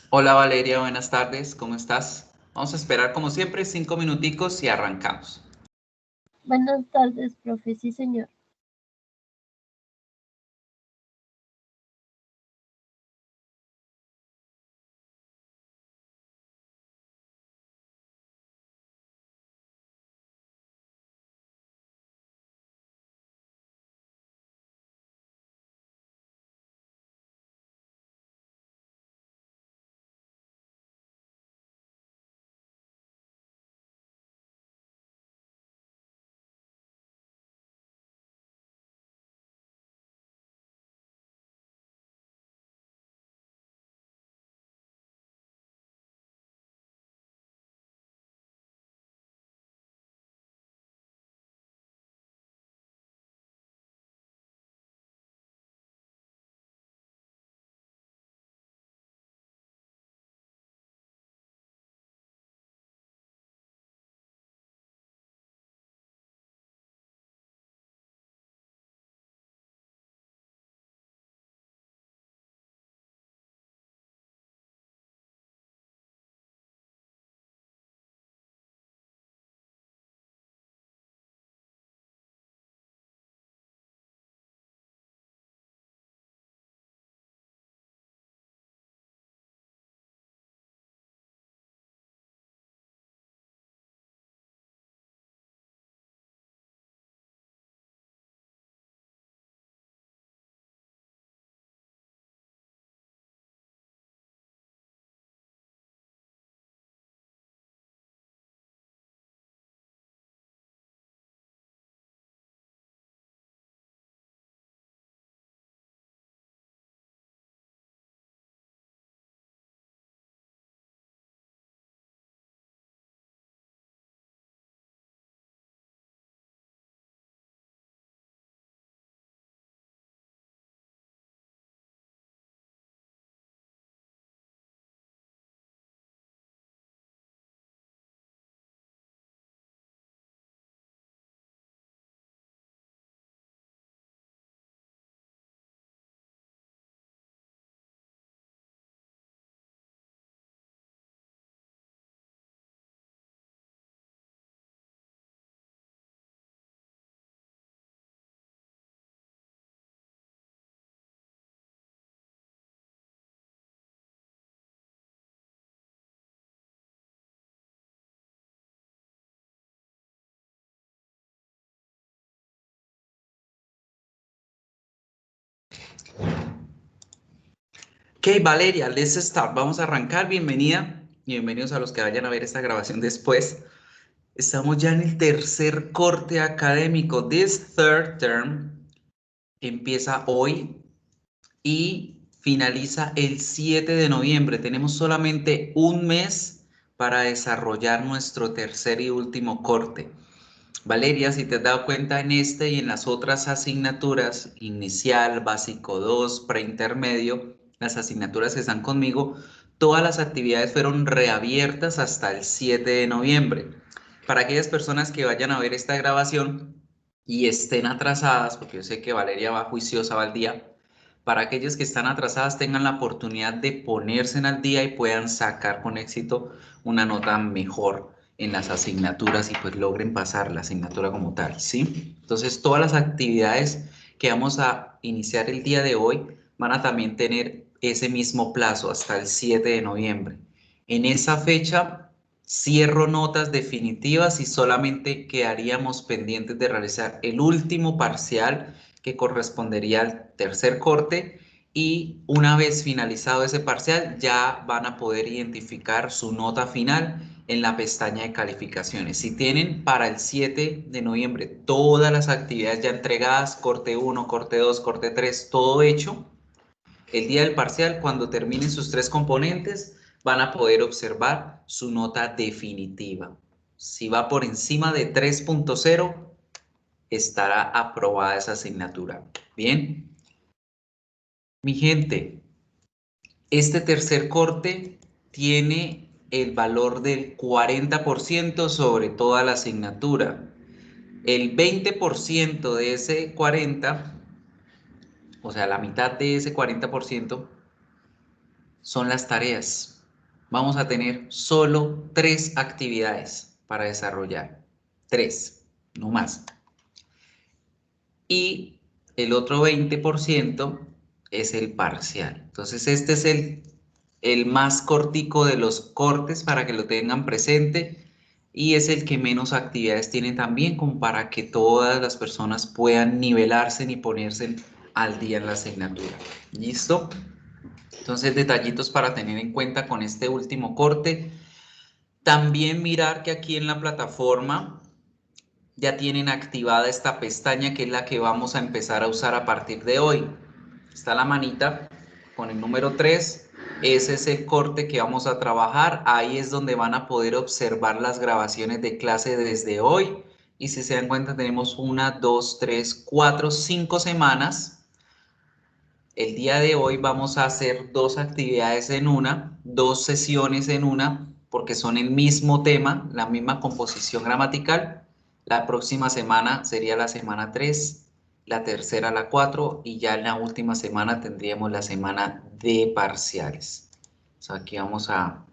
Hola Valeria, buenas tardes, ¿cómo estás? Vamos a esperar como siempre 5 minuticos y arrancamos. Buenas tardes, profe. Sí, señor. Ok, Valeria, let's start. Vamos a arrancar. Bienvenida y bienvenidos a los que vayan a ver esta grabación después. Estamos ya en el tercer corte académico. This third term empieza hoy y finaliza el 7 de noviembre. Tenemos solamente un mes para desarrollar nuestro tercer y último corte. Valeria, si te has dado cuenta en este y en las otras asignaturas, inicial, básico 2, preintermedio, las asignaturas que están conmigo, todas las actividades fueron reabiertas hasta el 7 de noviembre. Para aquellas personas que vayan a ver esta grabación y estén atrasadas, porque yo sé que Valeria va juiciosa, va al día, para aquellos que están atrasadas tengan la oportunidad de ponerse al día y puedan sacar con éxito una nota mejor en las asignaturas y pues logren pasar la asignatura como tal, ¿sí? Entonces todas las actividades que vamos a iniciar el día de hoy van a también tener ese mismo plazo hasta el 7 de noviembre. En esa fecha cierro notas definitivas y solamente quedaríamos pendientes de realizar el último parcial que correspondería al tercer corte y una vez finalizado ese parcial ya van a poder identificar su nota final en la pestaña de calificaciones. Si tienen para el 7 de noviembre todas las actividades ya entregadas, corte 1, corte 2, corte 3, todo hecho, el día del parcial, cuando terminen sus tres componentes, van a poder observar su nota definitiva. Si va por encima de 3.0, estará aprobada esa asignatura. Bien, mi gente, este tercer corte tiene el valor del 40% sobre toda la asignatura. El 20% de ese 40, o sea, la mitad de ese 40% son las tareas. vamos a tener solo 3 actividades para desarrollar. 3, no más. Y el otro 20% es el parcial. Entonces este es el más cortico de los cortes para que lo tengan presente y es el que menos actividades tiene también como para que todas las personas puedan nivelarse y ponerse al día en la asignatura. ¿Listo? Entonces detallitos para tener en cuenta con este último corte. También mirar que aquí en la plataforma ya tienen activada esta pestaña que es la que vamos a empezar a usar a partir de hoy. Está la manita con el número 3. Ese es el corte que vamos a trabajar. Ahí es donde van a poder observar las grabaciones de clase desde hoy. Y si se dan cuenta, tenemos 1, 2, 3, 4, 5 semanas. El día de hoy vamos a hacer 2 actividades en una, 2 sesiones en una, porque son el mismo tema, la misma composición gramatical. La próxima semana sería la semana 3, la tercera la 4 y ya en la última semana tendríamos la semana de parciales. Aquí vamos a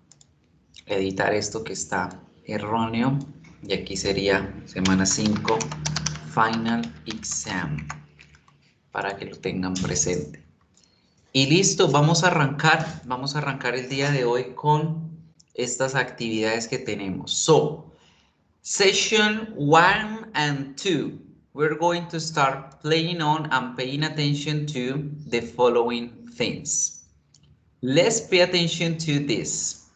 editar esto que está erróneo y aquí sería semana 5, final exam, para que lo tengan presente. Y listo, vamos a arrancar el día de hoy con estas actividades que tenemos. So, session 1 and 2, we're going to start playing on and paying attention to the following things. Let's pay attention to this.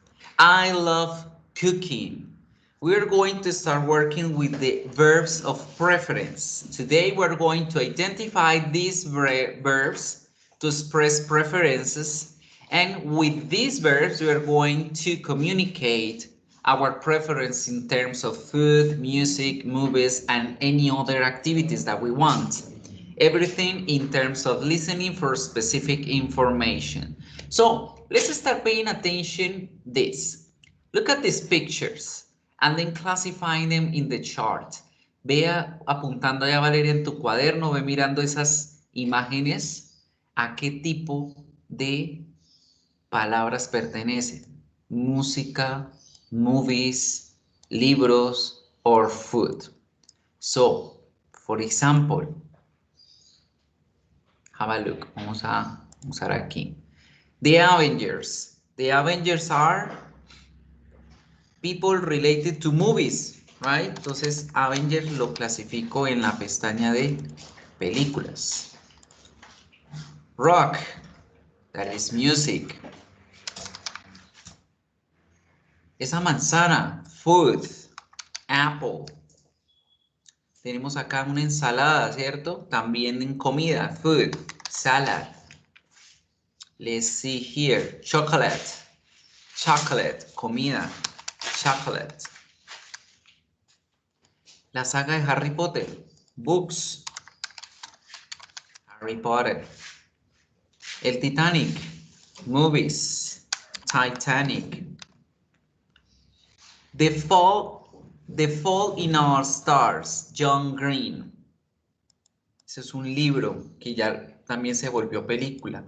I love cooking. We're going to start working with the verbs of preference. Today we're going to identify these verbs to express preferences, and with these verbs we are going to communicate our preference in terms of food, music, movies, and any other activities that we want. Everything in terms of listening for specific information. So let's start paying attention this. Look at these pictures and then classifying them in the chart. Vea apuntando allá, Valeria, en tu cuaderno, ve mirando esas imágenes a qué tipo de palabras pertenecen. Música, movies, libros, or food. So, for example, have a look. Vamos a usar aquí. The Avengers. The Avengers are people related to movies, right? Entonces, Avengers lo clasifico en la pestaña de películas. Rock, that is music. Esa manzana, food, apple. Tenemos acá una ensalada, ¿cierto? También en comida, food, salad. Let's see here, chocolate, chocolate, comida, chocolate. La saga de Harry Potter, books, Harry Potter. El Titanic, movies, Titanic. The Fault in Our Stars, John Green. Ese es un libro que ya también se volvió película.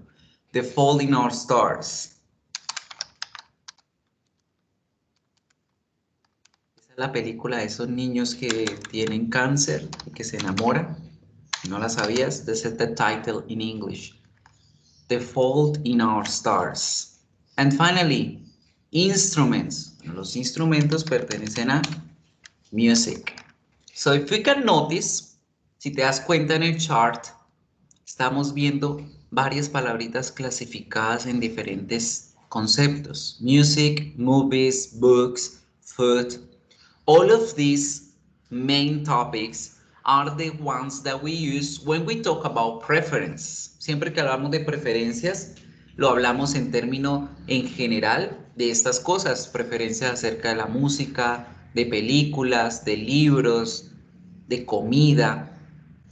The Fault in Our Stars. Esa es la película de esos niños que tienen cáncer y que se enamoran. ¿No la sabías? This is the title in English. The Fault in Our Stars. And finally, instruments. Los instrumentos pertenecen a music. So if we can notice, si te das cuenta en el chart, estamos viendo varias palabritas clasificadas en diferentes conceptos. Music, movies, books, food. All of these main topics are the ones that we use when we talk about preference. Siempre que hablamos de preferencias, lo hablamos en términos en general de estas cosas, preferencias acerca de la música, de películas, de libros, de comida,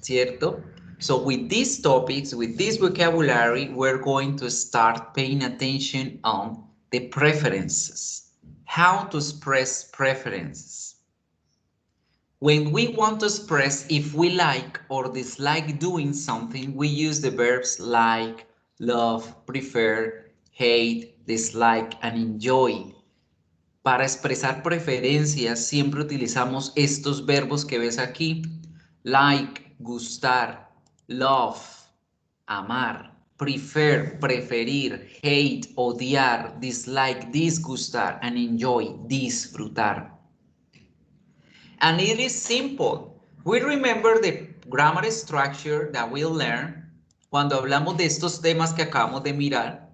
¿cierto? So with these topics, with this vocabulary, we're going to start paying attention on the preferences, how to express preferences. When we want to express if we like or dislike doing something, we use the verbs like, love, prefer, hate, dislike, and enjoy. Para expresar preferencias siempre utilizamos estos verbos que ves aquí. Like, gustar, love, amar, prefer, preferir, hate, odiar, dislike, disgustar, and enjoy, disfrutar. And it is simple. We remember the grammar structure that we learned cuando hablamos de estos temas que acabamos de mirar.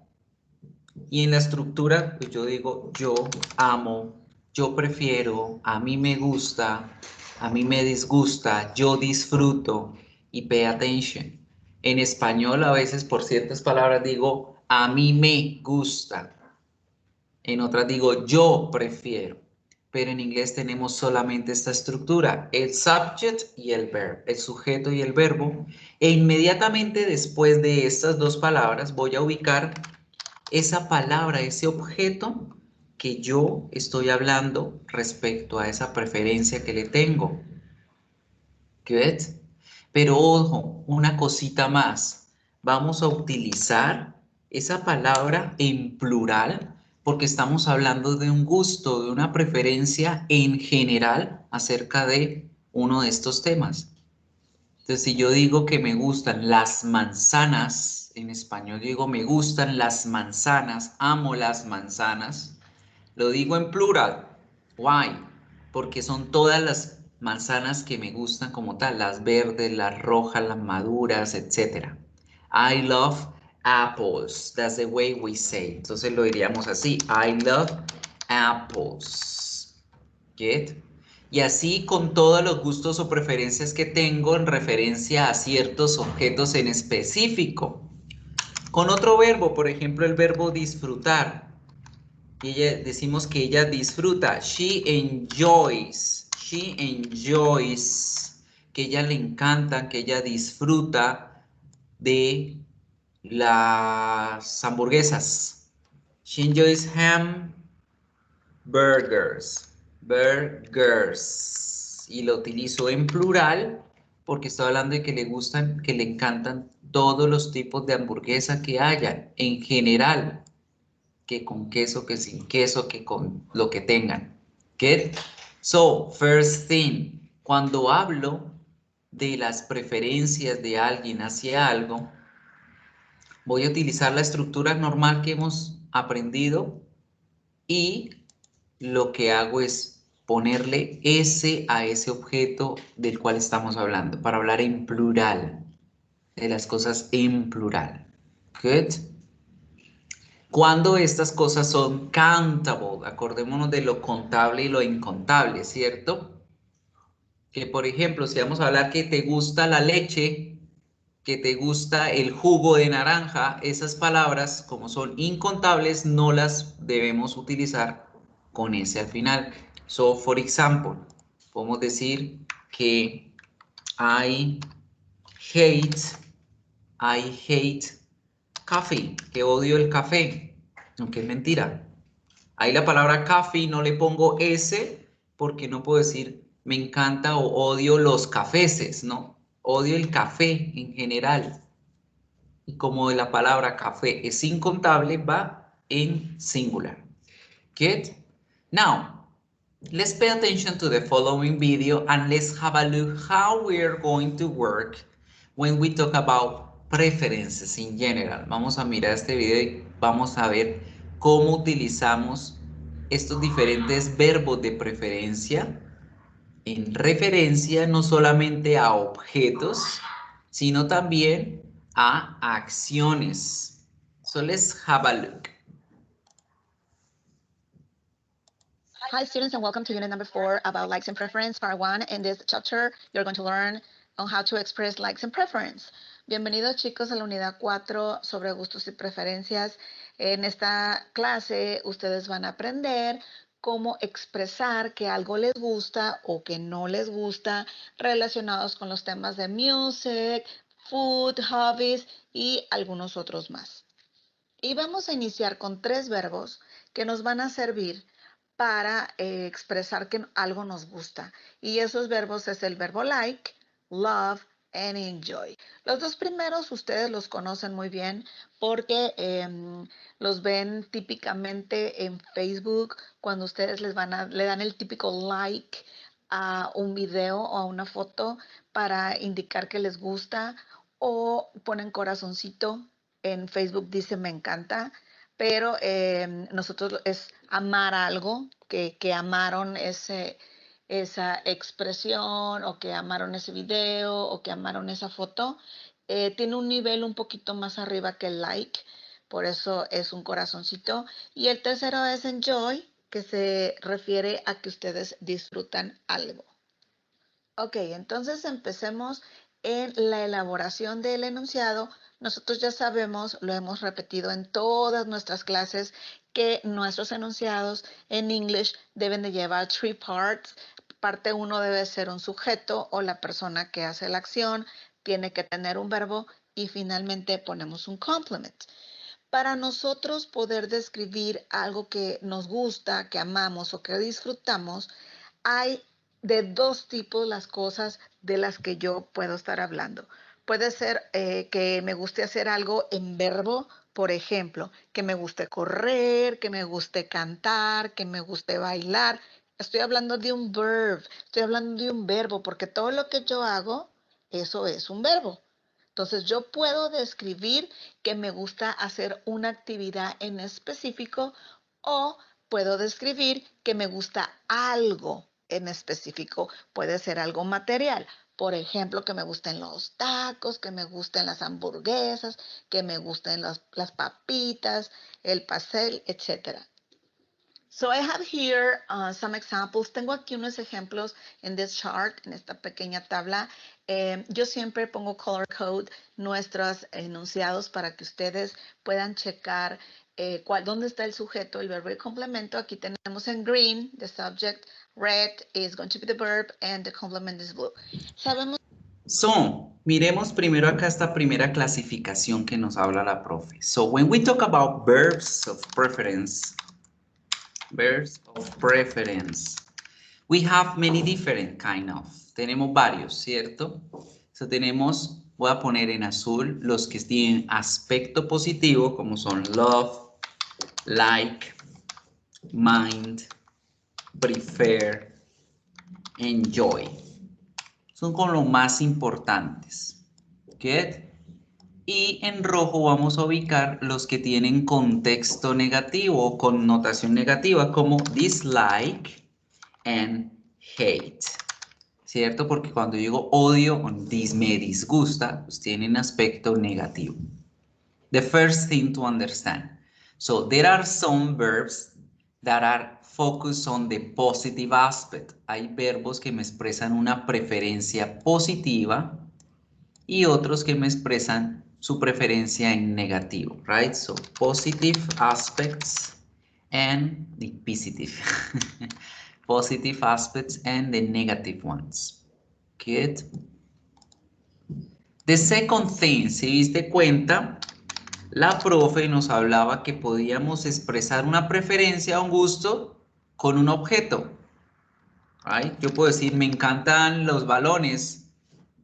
Y en la estructura, pues yo digo, yo amo, yo prefiero, a mí me gusta, a mí me disgusta, yo disfruto y pay attention. En español a veces por ciertas palabras digo, a mí me gusta. En otras digo, yo prefiero. Pero en inglés tenemos solamente esta estructura, el subject y el verb, el sujeto y el verbo. E inmediatamente después de estas dos palabras voy a ubicar esa palabra, ese objeto que yo estoy hablando respecto a esa preferencia que le tengo. Good. Pero ojo, una cosita más. Vamos a utilizar esa palabra en plural porque estamos hablando de un gusto, de una preferencia en general acerca de uno de estos temas. Entonces, si yo digo que me gustan las manzanas, en español digo me gustan las manzanas, amo las manzanas, lo digo en plural. Why? Porque son todas las manzanas que me gustan como tal, las verdes, las rojas, las maduras, etc. I love apples. That's the way we say. Entonces lo diríamos así. I love apples. Get? Y así con todos los gustos o preferencias que tengo en referencia a ciertos objetos en específico. Con otro verbo, por ejemplo, el verbo disfrutar. Y decimos que ella disfruta. She enjoys. She enjoys. Que ella le encanta, que ella disfruta de las hamburguesas. She enjoys hamburgers. Burgers. Y lo utilizo en plural porque estoy hablando de que le gustan, que le encantan todos los tipos de hamburguesa que hayan en general, que con queso, que sin queso, que con lo que tengan. Get? So, first thing, cuando hablo de las preferencias de alguien hacia algo, voy a utilizar la estructura normal que hemos aprendido y lo que hago es ponerle S a ese objeto del cual estamos hablando, para hablar en plural, de las cosas en plural. Good. Cuando estas cosas son countable, acordémonos de lo contable y lo incontable, ¿cierto? Que por ejemplo, si vamos a hablar que te gusta la leche, que te gusta el jugo de naranja, esas palabras, como son incontables, no las debemos utilizar con ese al final. So, for example, podemos decir que I hate coffee, que odio el café, aunque es mentira. Ahí la palabra coffee no le pongo S porque no puedo decir me encanta o odio los cafeses, ¿no? Odio el café en general. Y como la palabra café es incontable, va en singular. Good? Now, let's pay attention to the following video and let's have a look how we are going to work when we talk about preferences in general. Vamos a mirar este video y vamos a ver cómo utilizamos estos diferentes verbos de preferencia en referencia no solamente a objetos, sino también a acciones. So let's have a look. Hi students and welcome to unit number 4 about likes and preference, part 1. In this chapter, you're going to learn on how to express likes and preference. Bienvenidos chicos a la unidad 4 sobre gustos y preferencias. En esta clase ustedes van a aprender cómo expresar que algo les gusta o que no les gusta relacionados con los temas de music, food, hobbies y algunos otros más. Y vamos a iniciar con 3 verbos que nos van a servir para expresar que algo nos gusta. Y esos verbos es el verbo like, love and enjoy. Los dos primeros ustedes los conocen muy bien porque los ven típicamente en Facebook cuando ustedes le dan el típico like a un video o a una foto para indicar que les gusta o ponen corazoncito. En Facebook dice me encanta, pero nosotros es amar algo, que amaron esa expresión o que amaron ese video o que amaron esa foto. Tiene un nivel un poquito más arriba que el like, por eso es un corazoncito. Y el tercero es enjoy, que se refiere a que ustedes disfrutan algo. Ok, entonces empecemos en la elaboración del enunciado. Nosotros ya sabemos, lo hemos repetido en todas nuestras clases, que nuestros enunciados en English deben de llevar 3 parts. Parte 1 debe ser un sujeto o la persona que hace la acción, tiene que tener un verbo y finalmente ponemos un complement. Para nosotros poder describir algo que nos gusta, que amamos o que disfrutamos, hay de dos tipos las cosas de las que yo puedo estar hablando. Puede ser que me guste hacer algo en verbo, por ejemplo, que me guste correr, que me guste cantar, que me guste bailar. Estoy hablando de un verb, estoy hablando de un verbo, porque todo lo que yo hago, eso es un verbo. Entonces yo puedo describir que me gusta hacer una actividad en específico o puedo describir que me gusta algo en específico. Puede ser algo material. Por ejemplo, que me gusten los tacos, que me gusten las hamburguesas, que me gusten las papitas, el pastel, etc. So I have here some examples. Tengo aquí unos ejemplos en this chart, en esta pequeña tabla. Yo siempre pongo color code nuestros enunciados para que ustedes puedan checar dónde está el sujeto, el verbo y el complemento. Aquí tenemos en green, the subject, red is going to be the verb, and the complement is blue. Sabemos. So, miremos primero acá esta primera clasificación que nos habla la profe. So, when we talk about verbs of preference, we have many different kind of. Tenemos varios, ¿cierto? So, tenemos, voy a poner en azul los que tienen aspecto positivo, como son love, like, mind, prefer, enjoy. Son como los más importantes. Get. Y en rojo vamos a ubicar los que tienen contexto negativo o connotación negativa como dislike and hate. ¿Cierto? Porque cuando digo odio o me disgusta, pues tienen aspecto negativo. The first thing to understand. So there are some verbs that are focused on the positive aspect. Hay verbos que me expresan una preferencia positiva y otros que me expresan su preferencia en negativo, right? So positive aspects and the positive. Positive aspects and the negative ones. Good. The second thing, si diste cuenta, la profe nos hablaba que podíamos expresar una preferencia o un gusto con un objeto. Right? Yo puedo decir, me encantan los balones,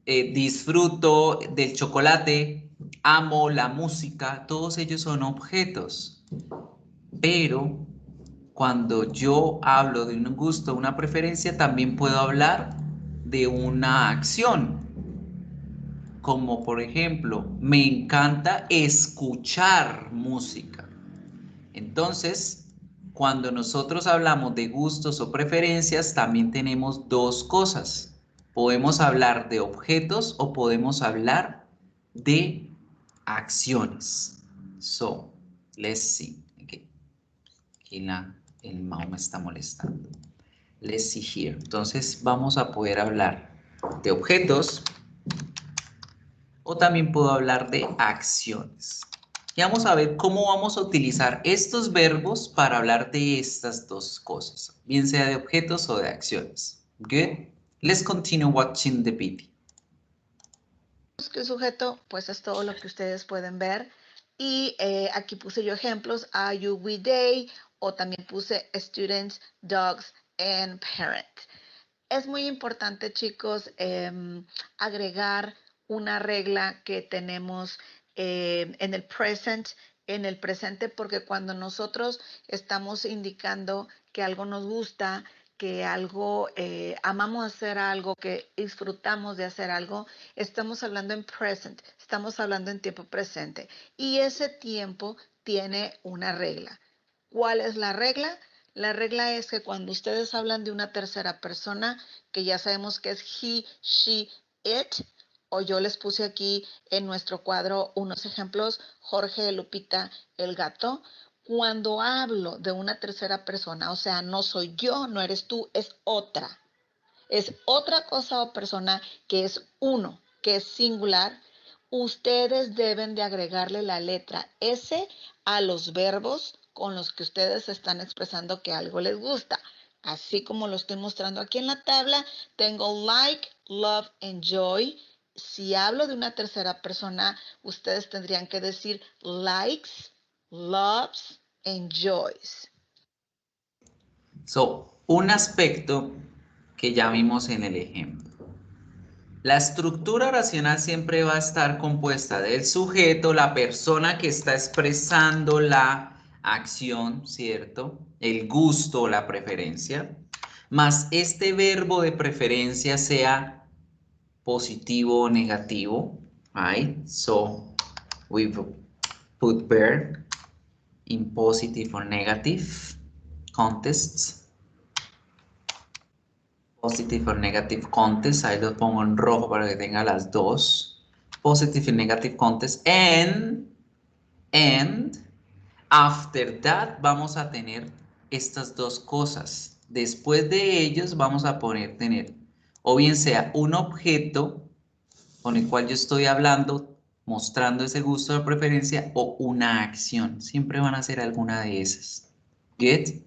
disfruto del chocolate, amo la música, todos ellos son objetos. Pero cuando yo hablo de un gusto, una preferencia, también puedo hablar de una acción. Como por ejemplo, me encanta escuchar música. Entonces, cuando nosotros hablamos de gustos o preferencias, también tenemos dos cosas. Podemos hablar de objetos o podemos hablar de acciones. So, let's see. Okay. Aquí el mouse me está molestando. Let's see here. Entonces, vamos a poder hablar de objetos o también puedo hablar de acciones. Y vamos a ver cómo vamos a utilizar estos verbos para hablar de estas dos cosas, bien sea de objetos o de acciones. Good. Let's continue watching the video. El sujeto, pues es todo lo que ustedes pueden ver. Y aquí puse yo ejemplos, are you, we, they, o también puse students, dogs, and parent. Es muy importante, chicos, agregar una regla que tenemos en el presente, porque cuando nosotros estamos indicando que algo nos gusta, que algo, amamos hacer algo, que disfrutamos de hacer algo, estamos hablando en present, estamos hablando en tiempo presente. Y ese tiempo tiene una regla. ¿Cuál es la regla? La regla es que cuando ustedes hablan de una tercera persona, que ya sabemos que es he, she, it, o yo les puse aquí en nuestro cuadro unos ejemplos, Jorge, Lupita, el gato. Cuando hablo de una tercera persona, o sea, no soy yo, no eres tú, es otra. Es otra cosa o persona que es uno, que es singular. Ustedes deben de agregarle la letra S a los verbos con los que ustedes están expresando que algo les gusta. Así como lo estoy mostrando aquí en la tabla, tengo like, love, enjoy. Si hablo de una tercera persona, ustedes tendrían que decir likes, loves, enjoys. So, un aspecto que ya vimos en el ejemplo. La estructura oracional siempre va a estar compuesta del sujeto, la persona que está expresando la acción, ¿cierto? El gusto o la preferencia, más este verbo de preferencia sea positivo o negativo, right? So, we put verb in positive or negative contexts. Positive or negative context, ahí lo pongo en rojo para que tenga las dos. Positive and negative context. And after that vamos a tener estas dos cosas. Después de ellos vamos a tener o bien sea un objeto con el cual yo estoy hablando, mostrando ese gusto de preferencia, o una acción. Siempre van a ser alguna de esas. Get?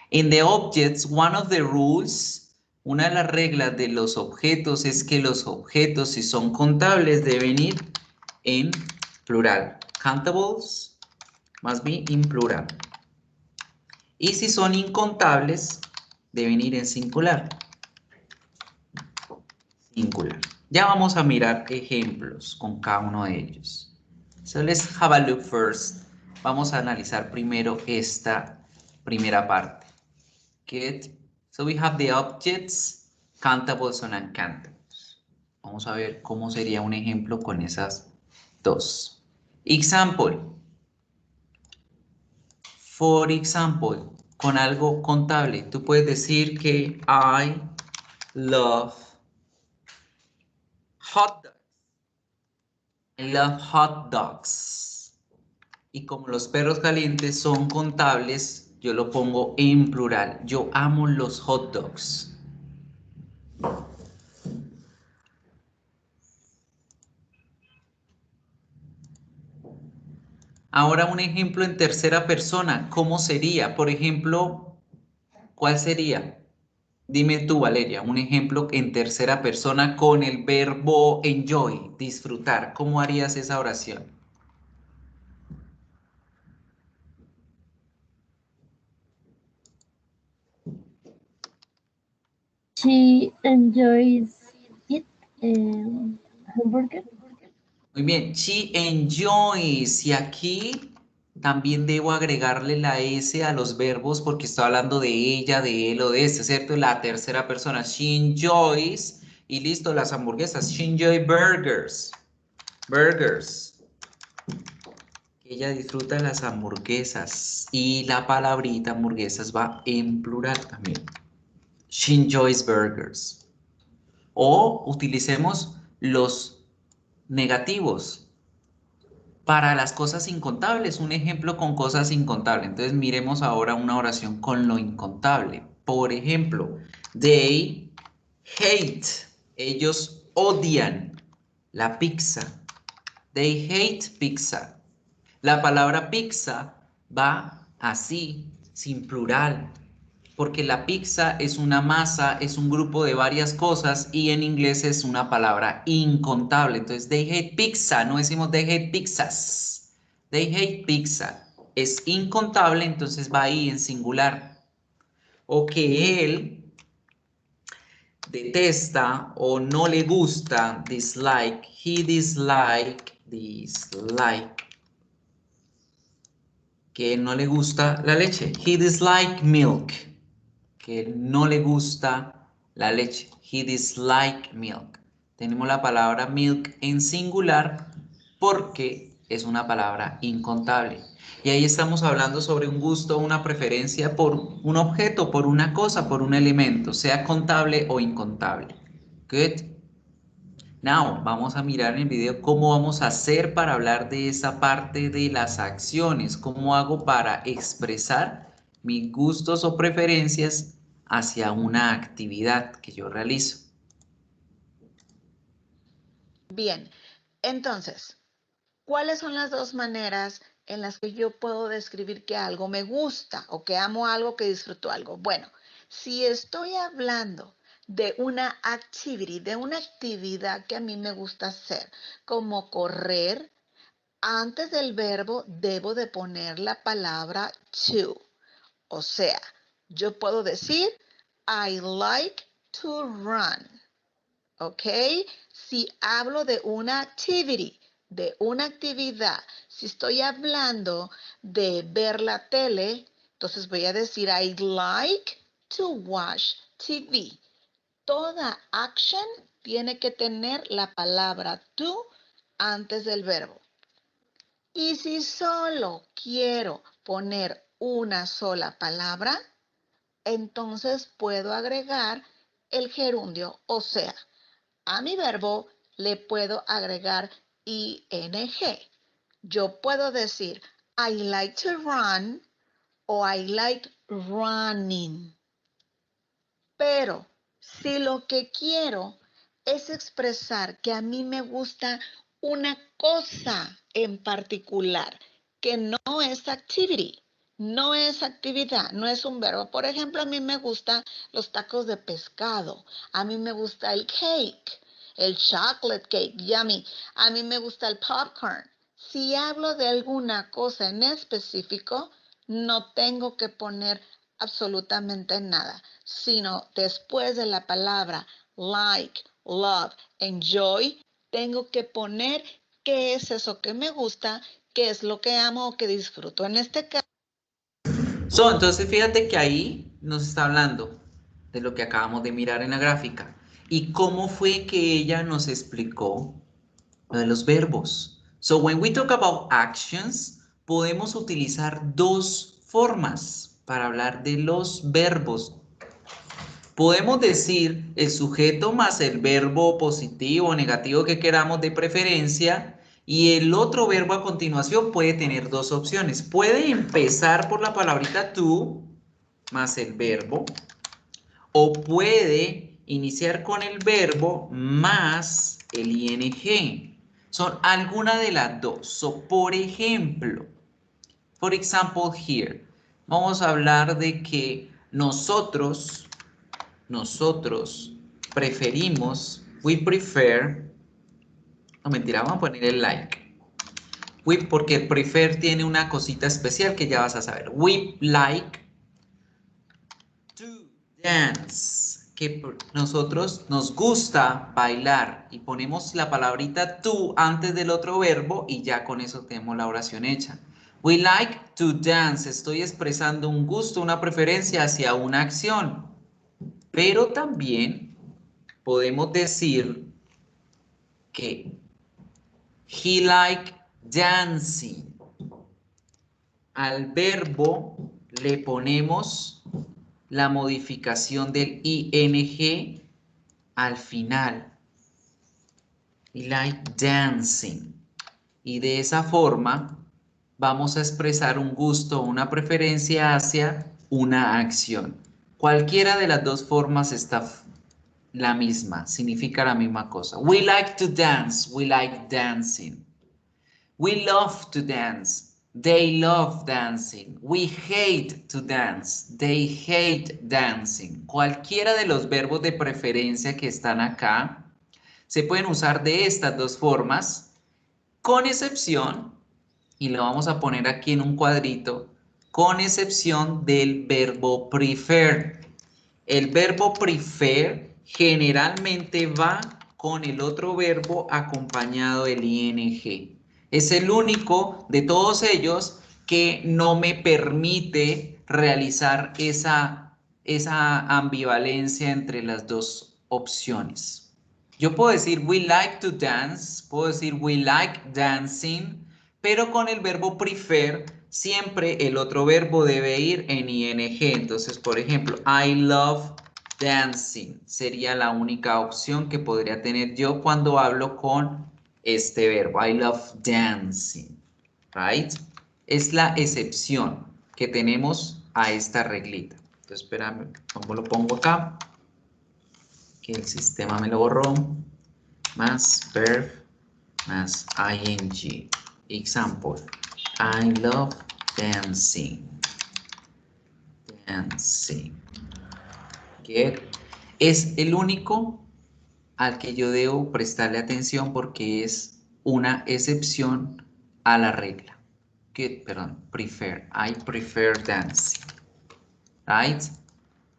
In the objects, one of the rules, una de las reglas de los objetos es que los objetos, si son contables, deben ir en plural. Countables must be in plural. Y si son incontables, deben ir en singular. Singular. Ya vamos a mirar ejemplos con cada uno de ellos. So let's have a look first. Vamos a analizar primero esta primera parte. Get. So we have the objects, countables and uncountables. Vamos a ver cómo sería un ejemplo con esas dos. Example. For example, con algo contable, tú puedes decir que I love hot dogs. I love hot dogs. Y como los perros calientes son contables, yo lo pongo en plural. Yo amo los hot dogs. Ahora un ejemplo en tercera persona. ¿Cómo sería? Por ejemplo, ¿cuál sería? Dime tú, Valeria, un ejemplo en tercera persona con el verbo enjoy, disfrutar. ¿Cómo harías esa oración? She enjoys it. Hamburger. Muy bien, she enjoys. Y aquí también debo agregarle la S a los verbos porque estoy hablando de ella, de él o de este, ¿cierto? La tercera persona, she enjoys. Y listo, las hamburguesas, she enjoys burgers. Burgers. Ella disfruta las hamburguesas. Y la palabrita hamburguesas va en plural también. She enjoys burgers. O utilicemos los negativos para las cosas incontables. Un ejemplo con cosas incontables. Entonces miremos ahora una oración con lo incontable. Por ejemplo, they hate. Ellos odian la pizza. They hate pizza. La palabra pizza va así, sin plural, porque la pizza es una masa, es un grupo de varias cosas y en inglés es una palabra incontable. Entonces, they hate pizza, no decimos they hate pizzas. They hate pizza. Es incontable, entonces va ahí en singular. O que él detesta o no le gusta, dislike, he dislike, que no le gusta la leche. He dislike milk, que no le gusta la leche. He dislike milk. Tenemos la palabra milk en singular porque es una palabra incontable. Y ahí estamos hablando sobre un gusto, una preferencia por un objeto, por una cosa, por un elemento, sea contable o incontable. Good. Now, vamos a mirar en el video cómo vamos a hacer para hablar de esa parte de las acciones. Cómo hago para expresar mis gustos o preferencias hacia una actividad que yo realizo. Bien, entonces, ¿cuáles son las dos maneras en las que yo puedo describir que algo me gusta o que amo algo, que disfruto algo? Bueno, si estoy hablando de una activity, de una actividad que a mí me gusta hacer, como correr, antes del verbo debo de poner la palabra to. O sea, yo puedo decir, I like to run. ¿Ok? Si hablo de una activity, de una actividad, si estoy hablando de ver la tele, entonces voy a decir, I like to watch TV. Toda action tiene que tener la palabra to antes del verbo. Y si solo quiero poner una sola palabra, entonces puedo agregar el gerundio, o sea, a mi verbo le puedo agregar ing. Yo puedo decir, I like to run o I like running. Pero si lo que quiero es expresar que a mí me gusta una cosa en particular, que no es activity, no es actividad, no es un verbo. Por ejemplo, a mí me gustan los tacos de pescado, a mí me gusta el cake, el chocolate cake, yummy, a mí me gusta el popcorn. Si hablo de alguna cosa en específico, no tengo que poner absolutamente nada, sino después de la palabra like, love, enjoy, tengo que poner qué es eso que me gusta, qué es lo que amo o que disfruto. En este caso. Entonces fíjate que ahí nos está hablando de lo que acabamos de mirar en la gráfica. ¿Y cómo fue que ella nos explicó lo de los verbos? So when we talk about actions, podemos utilizar dos formas para hablar de los verbos. Podemos decir el sujeto más el verbo positivo o negativo que queramos de preferencia, y el otro verbo a continuación puede tener dos opciones. Puede empezar por la palabrita to más el verbo, o puede iniciar con el verbo más el ing. Son alguna de las dos. So, por ejemplo, for example here, vamos a hablar de que nosotros preferimos, we prefer, no mentira, vamos a poner el like. Porque el prefer tiene una cosita especial que ya vas a saber. We like to dance. Que nosotros nos gusta bailar y ponemos la palabrita to antes del otro verbo y ya con eso tenemos la oración hecha. We like to dance. Estoy expresando un gusto, una preferencia hacia una acción. Pero también podemos decir que he like dancing. Al verbo le ponemos la modificación del ing al final. He like dancing. Y de esa forma vamos a expresar un gusto o una preferencia hacia una acción. Cualquiera de las dos formas está la misma, significa la misma cosa. We like to dance, we like dancing. We love to dance, they love dancing. We hate to dance, they hate dancing. Cualquiera de los verbos de preferencia que están acá se pueden usar de estas dos formas, con excepción, y lo vamos a poner aquí en un cuadrito, con excepción del verbo prefer. El verbo prefer generalmente va con el otro verbo acompañado del ing. Es el único de todos ellos que no me permite realizar esa ambivalencia entre las dos opciones. Yo puedo decir we like to dance, puedo decir we like dancing, pero con el verbo prefer siempre el otro verbo debe ir en ing. Entonces, por ejemplo, I love dancing sería la única opción que podría tener yo cuando hablo con este verbo. I love dancing, right? Es la excepción que tenemos a esta reglita. Entonces, espérame, ¿cómo lo pongo acá? Que el sistema me lo borró. Más verb más ing. Example. I love dancing. Dancing. Get. Es el único al que yo debo prestarle atención porque es una excepción a la regla. Prefer. I prefer dancing. Right?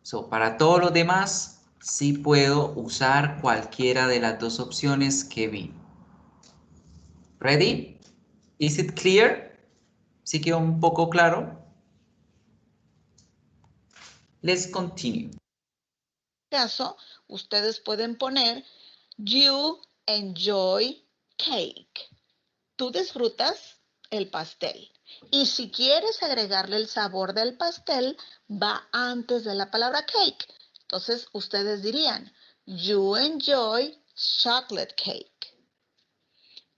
So, para todos los demás, sí puedo usar cualquiera de las dos opciones que vi. Ready? Is it clear? ¿Sí quedó un poco claro? Let's continue. Caso, ustedes pueden poner you enjoy cake. Tú disfrutas el pastel. Y si quieres agregarle el sabor del pastel, va antes de la palabra cake. Entonces, ustedes dirían, you enjoy chocolate cake.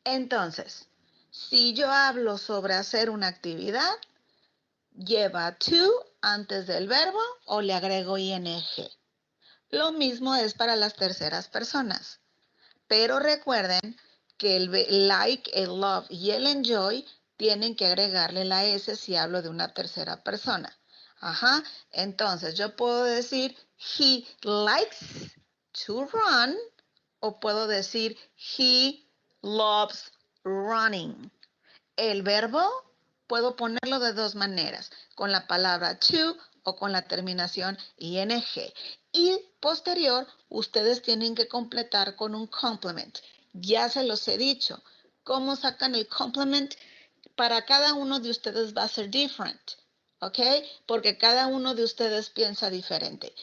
Entonces, si yo hablo sobre hacer una actividad, lleva to antes del verbo o le agrego ing. Lo mismo es para las terceras personas. Pero recuerden que el like, el love y el enjoy tienen que agregarle la S si hablo de una tercera persona. Ajá. Entonces yo puedo decir he likes to run o puedo decir he loves running. El verbo puedo ponerlo de dos maneras, con la palabra to o con la terminación ing. Y posterior, ustedes tienen que completar con un complement. Ya se los he dicho. ¿Cómo sacan el complement? Para cada uno de ustedes va a ser different, ¿ok? Porque cada uno de ustedes piensa diferente.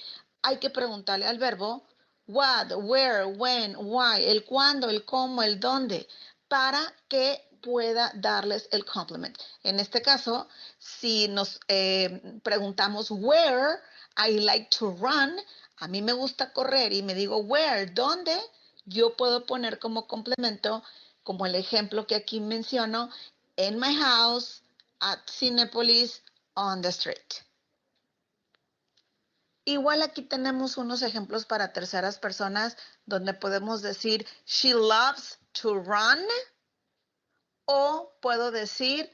Hay que preguntarle al verbo what, where, when, why, el cuándo, el cómo, el dónde, para que pueda darles el complement. En este caso, si nos preguntamos where I like to run, a mí me gusta correr y me digo where, ¿dónde? Yo puedo poner como complemento, como el ejemplo que aquí menciono, in my house, at Cinepolis, on the street. Igual aquí tenemos unos ejemplos para terceras personas donde podemos decir she loves to run o puedo decir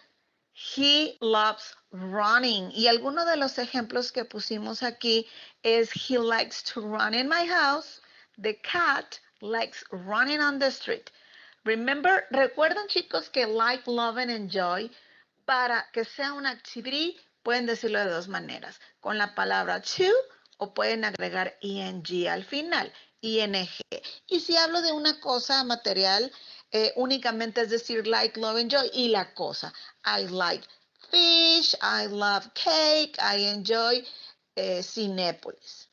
he loves running. Y alguno de los ejemplos que pusimos aquí es he likes to run in my house. The cat likes running on the street. Recuerden chicos que like, love and enjoy, para que sea una activity, pueden decirlo de dos maneras. Con la palabra to o pueden agregar ing al final, ing. Y si hablo de una cosa material, únicamente es decir like, love, enjoy y la cosa. I like fish, I love cake, I enjoy Cinépolis.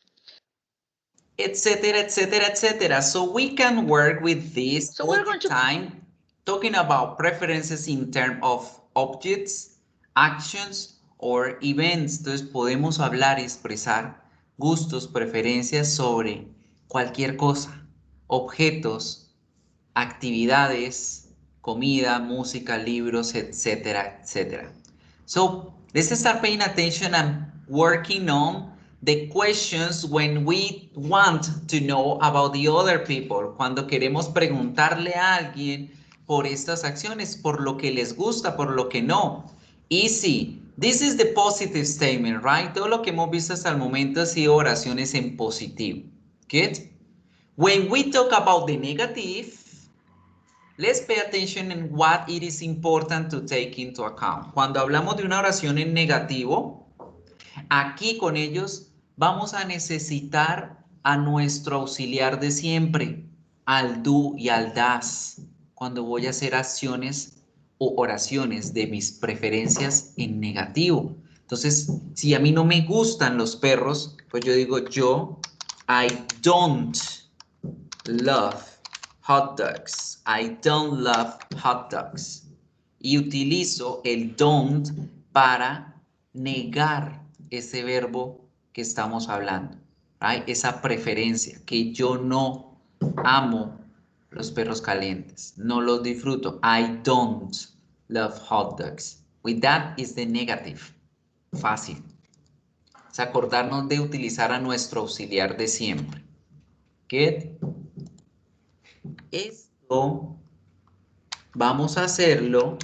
Etcétera, etcétera, etcétera. So we can work with this all the time, talking about preferences in terms of objects, actions, or events. Entonces podemos hablar y expresar gustos, preferencias sobre cualquier cosa, objetos, actividades, comida, música, libros, etcétera, etcétera. So let's start paying attention and working on the questions when we want to know about the other people. Cuando queremos preguntarle a alguien por estas acciones, por lo que les gusta, por lo que no. Easy. This is the positive statement, right? Todo lo que hemos visto hasta el momento ha sido oraciones en positivo. Good? When we talk about the negative, let's pay attention in what it is important to take into account. Cuando hablamos de una oración en negativo, aquí con ellos vamos a necesitar a nuestro auxiliar de siempre, al do y al das, cuando voy a hacer acciones o oraciones de mis preferencias en negativo. Entonces, si a mí no me gustan los perros, pues yo digo I don't love hot dogs. I don't love hot dogs. Y utilizo el don't para negar ese verbo que estamos hablando. Right? Esa preferencia, que yo no amo los perros calientes. No los disfruto. I don't love hot dogs. With that is the negative. Fácil. Es acordarnos de utilizar a nuestro auxiliar de siempre. Get? Esto vamos a hacerlo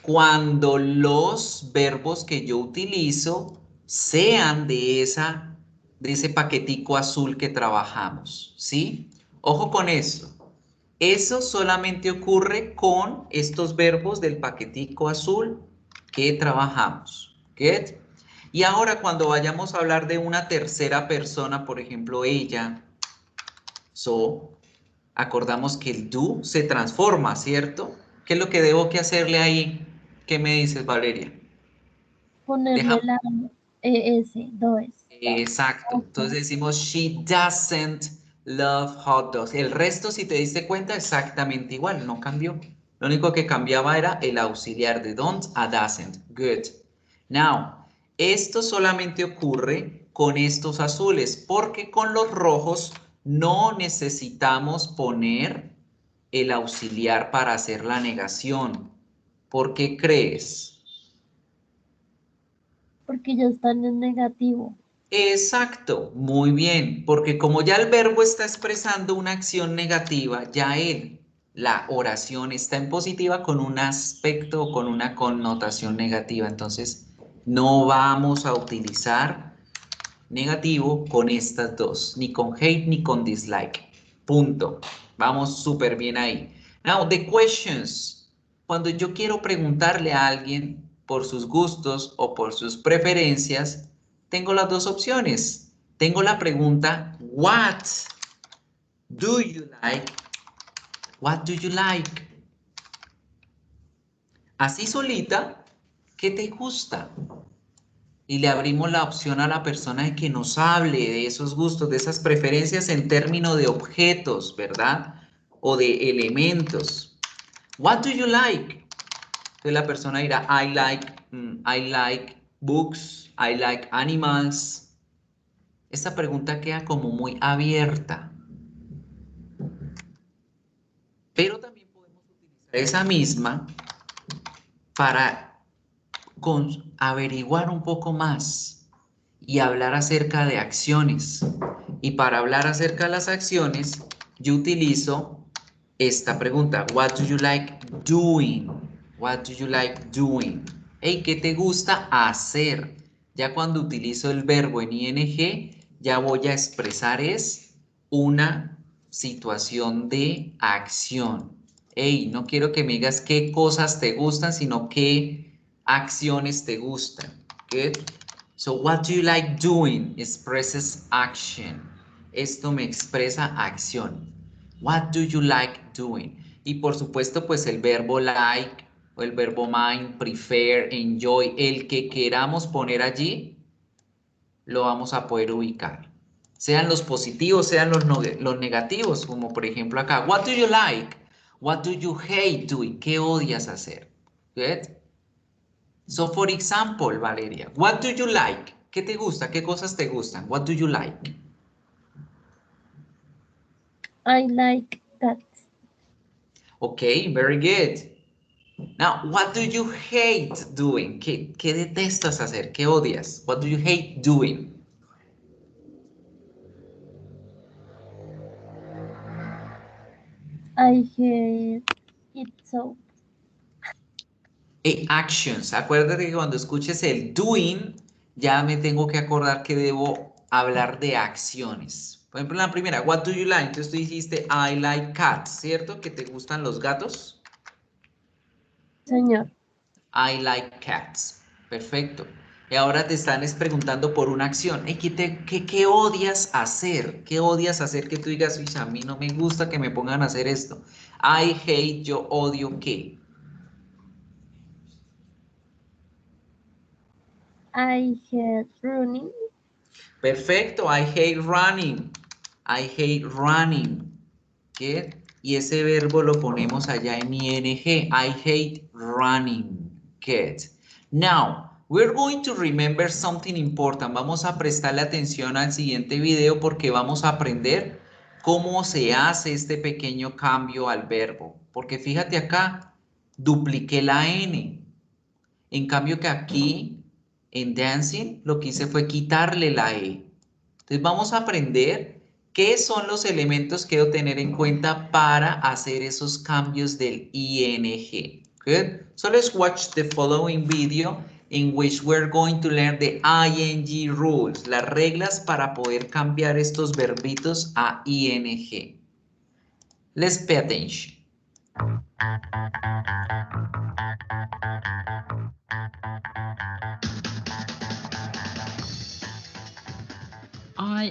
cuando los verbos que yo utilizo sean de ese paquetico azul que trabajamos, ¿sí? Ojo con eso. Eso solamente ocurre con estos verbos del paquetico azul que trabajamos. ¿Get? Y ahora cuando vayamos a hablar de una tercera persona, por ejemplo, ella, acordamos que el do se transforma, ¿cierto? ¿Qué es lo que debo que hacerle ahí? ¿Qué me dices, Valeria? Ponerle la ES, does. Exacto. Entonces decimos, she doesn't love hot dogs. El resto, si te diste cuenta, exactamente igual, no cambió. Lo único que cambiaba era el auxiliar de don't a doesn't. Good. Now, esto solamente ocurre con estos azules, porque con los rojos no necesitamos poner el auxiliar para hacer la negación. ¿Por qué crees? Porque ya están en negativo. Exacto, muy bien, porque como ya el verbo está expresando una acción negativa, ya la oración está en positiva con un aspecto o con una connotación negativa. Entonces, no vamos a utilizar negativo con estas dos, ni con hate ni con dislike. Punto. Vamos súper bien ahí. Now, the questions. Cuando yo quiero preguntarle a alguien por sus gustos o por sus preferencias, tengo las dos opciones. Tengo la pregunta, what do you like? What do you like? Así solita, ¿qué te gusta? Y le abrimos la opción a la persona de que nos hable de esos gustos, de esas preferencias en términos de objetos, ¿verdad? O de elementos. What do you like? Entonces la persona dirá, I like books, I like animals. Esta pregunta queda como muy abierta. Pero también podemos utilizar esa misma para averiguar un poco más y hablar acerca de acciones. Y para hablar acerca de las acciones, yo utilizo esta pregunta. What do you like doing? What do you like doing? Hey, ¿qué te gusta hacer? Ya cuando utilizo el verbo en ing, ya voy a expresar una situación de acción. Hey, no quiero que me digas qué cosas te gustan, sino qué acciones te gustan. Good. So, what do you like doing? Expresses action. Esto me expresa acción. What do you like doing? Y por supuesto, pues el verbo like o el verbo mind, prefer, enjoy, el que queramos poner allí, lo vamos a poder ubicar. Sean los positivos, sean los negativos, como por ejemplo acá. What do you like? What do you hate doing? ¿Qué odias hacer? Good. So, for example, Valeria, what do you like? ¿Qué te gusta? ¿Qué cosas te gustan? What do you like? I like cats. Okay, very good. Now, what do you hate doing? ¿Qué detestas hacer? ¿Qué odias? What do you hate doing? I hate it so. Actions. Acuérdate que cuando escuches el doing, ya me tengo que acordar que debo hablar de acciones. Por ejemplo, la primera, what do you like? Entonces tú dijiste, I like cats, ¿cierto? ¿Que te gustan los gatos? Señor. I like cats. Perfecto. Y ahora te están preguntando por una acción. Hey, ¿qué odias hacer? ¿Qué odias hacer que tú digas, "Uy, a mí no me gusta que me pongan a hacer esto"? I hate, yo odio qué. I hate running. Perfecto, I hate running. I hate running. ¿Qué? Y ese verbo lo ponemos allá en ing. I hate running. Good. Now, we're going to remember something important. Vamos a prestarle atención al siguiente video porque vamos a aprender cómo se hace este pequeño cambio al verbo. Porque fíjate acá, dupliqué la N. En cambio que aquí, en dancing, lo que hice fue quitarle la E. Entonces vamos a aprender qué son los elementos que debo tener en cuenta para hacer esos cambios del ing. Good? So let's watch the following video in which we're going to learn the ing rules, las reglas para poder cambiar estos verbitos a ing. Let's pay attention.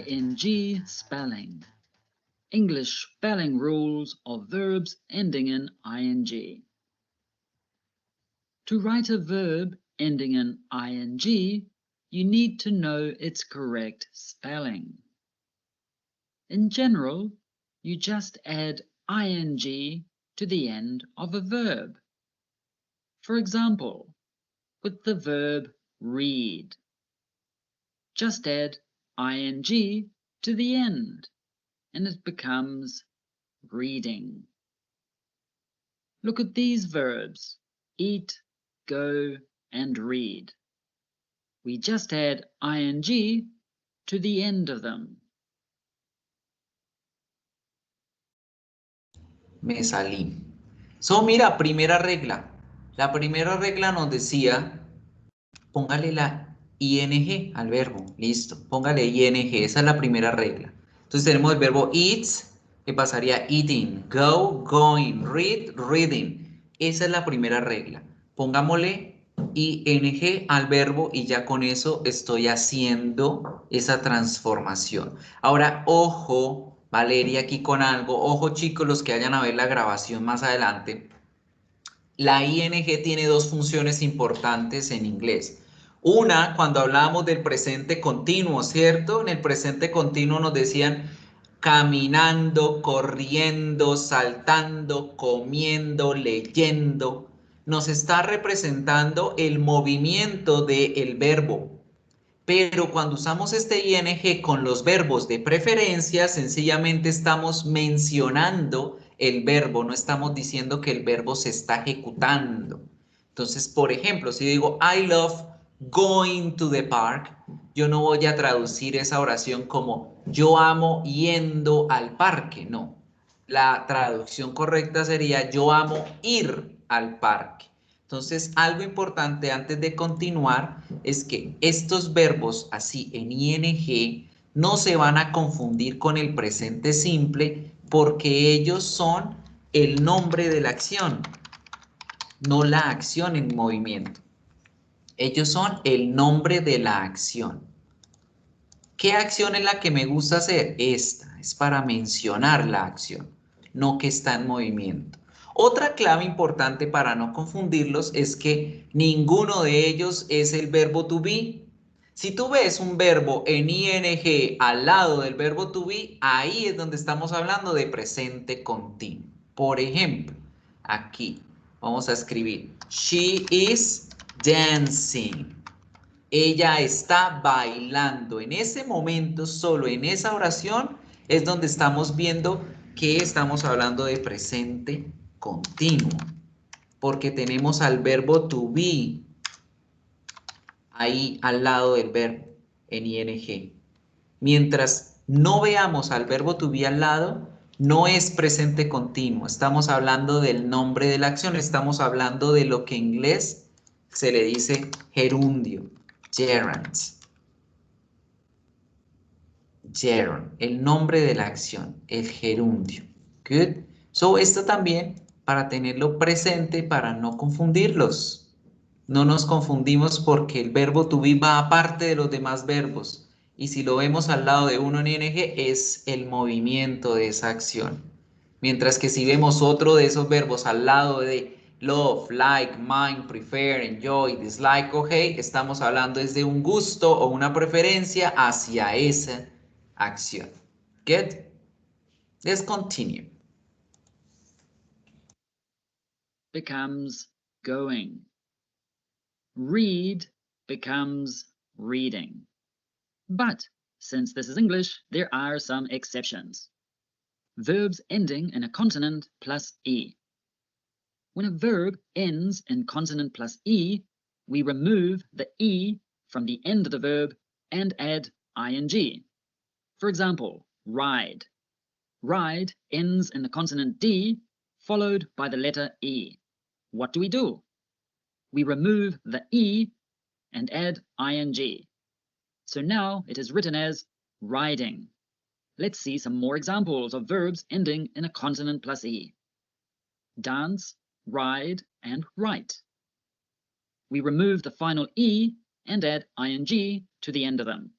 ing spelling. English spelling rules of verbs ending in ing. To write a verb ending in ing, you need to know its correct spelling. In general, you just add ing to the end of a verb. For example, with the verb read, just add ing to the end, and it becomes reading. Look at these verbs, eat, go, and read. We just add ing to the end of them. Me salí. So, mira, primera regla. La primera regla nos decía, póngale la ing al verbo. Listo, póngale ing. Esa es la primera regla. Entonces tenemos el verbo eats, que pasaría eating, go, going, read, reading. Esa es la primera regla. Pongámosle ing al verbo y ya con eso estoy haciendo esa transformación. Ahora, ojo, Valeria, aquí con algo. Ojo, chicos, los que vayan a ver la grabación más adelante. La ing tiene dos funciones importantes en inglés. Una, cuando hablábamos del presente continuo, ¿cierto? En el presente continuo nos decían caminando, corriendo, saltando, comiendo, leyendo. Nos está representando el movimiento del verbo. Pero cuando usamos este ing con los verbos de preferencia, sencillamente estamos mencionando el verbo, no estamos diciendo que el verbo se está ejecutando. Entonces, por ejemplo, si yo digo I love going to the park, yo no voy a traducir esa oración como yo amo yendo al parque, no. La traducción correcta sería yo amo ir al parque. Entonces, algo importante antes de continuar es que estos verbos así en ing no se van a confundir con el presente simple porque ellos son el nombre de la acción, no la acción en movimiento. Ellos son el nombre de la acción. ¿Qué acción es la que me gusta hacer? Esta, es para mencionar la acción, no que está en movimiento. Otra clave importante para no confundirlos es que ninguno de ellos es el verbo to be. Si tú ves un verbo en ing al lado del verbo to be, ahí es donde estamos hablando de presente continuo. Por ejemplo, aquí vamos a escribir she is dancing. Ella está bailando. En ese momento, solo en esa oración, es donde estamos viendo que estamos hablando de presente continuo. Porque tenemos al verbo to be ahí al lado del verbo en ing. Mientras no veamos al verbo to be al lado, no es presente continuo. Estamos hablando del nombre de la acción. Estamos hablando de lo que en inglés se le dice gerundio. Gerund. Gerund, el nombre de la acción, el gerundio. Good. So, esto también para tenerlo presente, para no confundirlos. No nos confundimos porque el verbo to be va aparte de los demás verbos. Y si lo vemos al lado de uno en ing, es el movimiento de esa acción. Mientras que si vemos otro de esos verbos al lado de love, like, mind, prefer, enjoy, dislike o hate, estamos hablando desde un gusto o una preferencia hacia esa acción. Get? Let's continue. Becomes going. Read becomes reading. But since this is English, there are some exceptions. Verbs ending in a consonant plus E. When a verb ends in consonant plus E, we remove the E from the end of the verb and add ing. For example, ride. Ride ends in the consonant D, followed by the letter E. What do? We remove the E and add ing. So now it is written as riding. Let's see some more examples of verbs ending in a consonant plus E. Dance, ride, and write. We remove the final E and add ing to the end of them.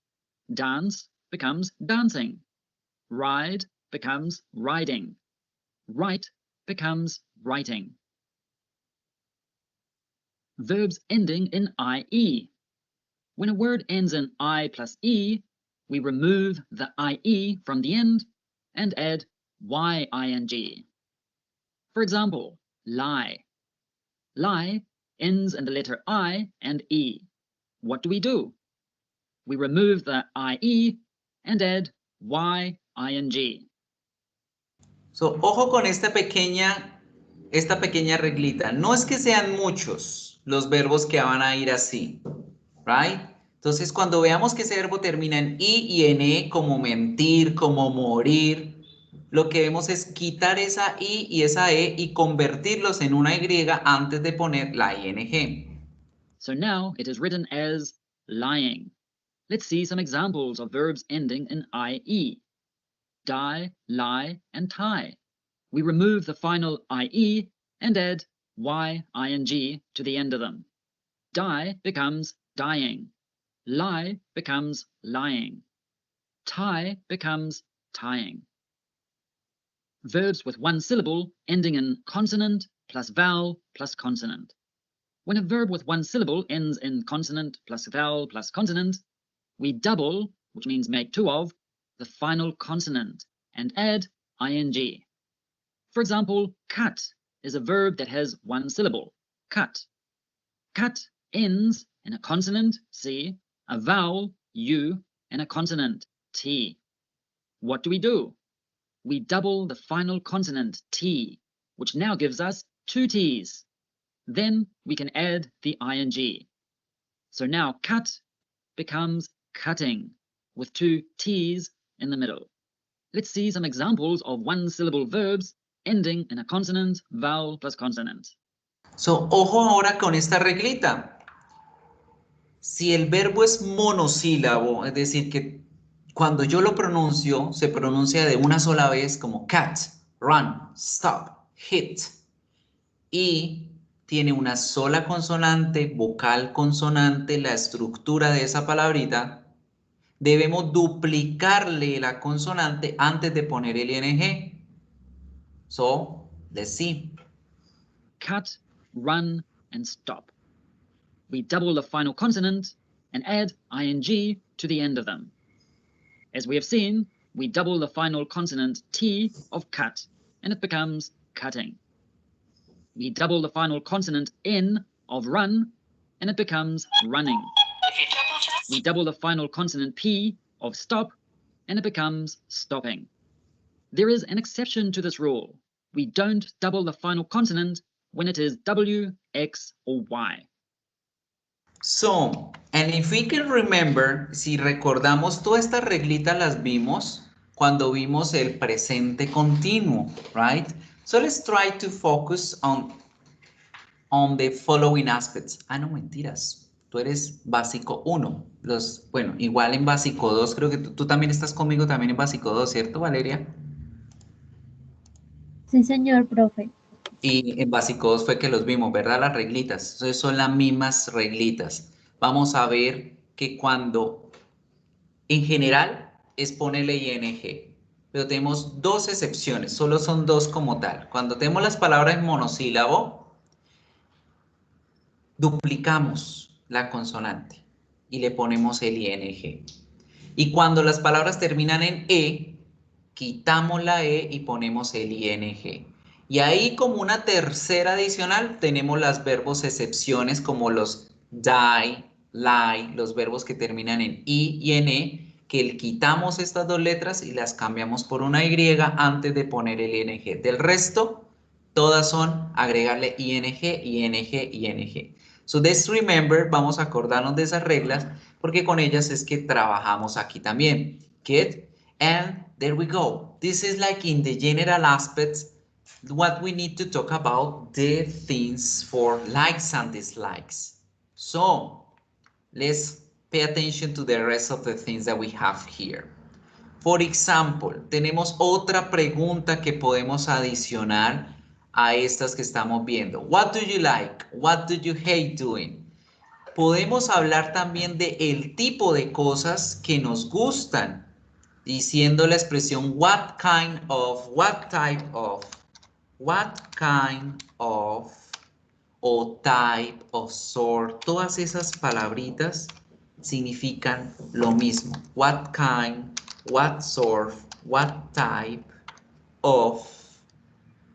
Dance becomes dancing. Ride becomes riding. Write becomes writing. Verbs ending in IE. When a word ends in I plus E, we remove the IE from the end and add YING. For example, lie. Lie ends in the letter I and E. What do? We remove the IE and add YING. So, ojo con esta pequeña reglita. No es que sean muchos los verbos que van a ir así, right? Entonces, cuando veamos que ese verbo termina en I y en E, como mentir, como morir, lo que vemos es quitar esa I y esa E y convertirlos en una Y antes de poner la ING. So now it is written as lying. Let's see some examples of verbs ending in IE. Die, lie, and tie. We remove the final IE and add YING to the end of them. Die becomes dying. Lie becomes lying. Tie becomes tying. Verbs with one syllable ending in consonant plus vowel plus consonant. When a verb with one syllable ends in consonant plus vowel plus consonant, we double, which means make two of, the final consonant and add ing. For example, cut is a verb that has one syllable, cut. Cut ends in a consonant, C, a vowel, U, and a consonant, T. What do? We double the final consonant, T, which now gives us two T's. Then we can add the ing. So now cut becomes cutting, with two T's in the middle. Let's see some examples of one-syllable verbs ending in a consonant, vowel plus consonant. So, ojo ahora con esta reglita. Si el verbo es monosílabo, es decir, que cuando yo lo pronuncio, se pronuncia de una sola vez como cat, run, stop, hit, y tiene una sola consonante, vocal consonante, la estructura de esa palabrita, debemos duplicarle la consonante antes de poner el ing. So, let's see. Cut, run, and stop. We double the final consonant and add ing to the end of them. As we have seen, we double the final consonant T of cut, and it becomes cutting. We double the final consonant N of run, and it becomes running. We double the final consonant P of stop, and it becomes stopping. There is an exception to this rule. We don't double the final consonant when it is W, X, or Y. So, and if we can remember, si recordamos, todas estas reglitas las vimos cuando vimos el presente continuo, right? So let's try to focus on the following aspects. Ah, no, mentiras. Tú eres básico 1. Bueno, igual en básico 2, creo que tú también estás conmigo también en básico 2, ¿cierto, Valeria? Sí, señor profe. Y en básico 2 fue que los vimos, ¿verdad? Las reglitas. Entonces son las mismas reglitas. Vamos a ver que cuando en general es ponerle ing, pero tenemos dos excepciones, solo son dos como tal. Cuando tenemos las palabras en monosílabo, duplicamos la consonante y le ponemos el ing. Y cuando las palabras terminan en e, quitamos la e y ponemos el ing. Y ahí como una tercera adicional tenemos los verbos excepciones como los die, lie, los verbos que terminan en i y en e, que quitamos estas dos letras y las cambiamos por una y antes de poner el ing. Del resto, todas son agregarle ing, ing, ing. So let's remember, vamos a acordarnos de esas reglas porque con ellas es que trabajamos aquí también. Good? And there we go. This is like in the general aspects what we need to talk about the things for likes and dislikes. So let's pay attention to the rest of the things that we have here. For example, tenemos otra pregunta que podemos adicionar a estas que estamos viendo. What do you like? What do you hate doing? Podemos hablar también de el tipo de cosas que nos gustan, diciendo la expresión what kind of, what type of, what kind of, o type of sort. Todas esas palabritas significan lo mismo. What kind, what sort, what type of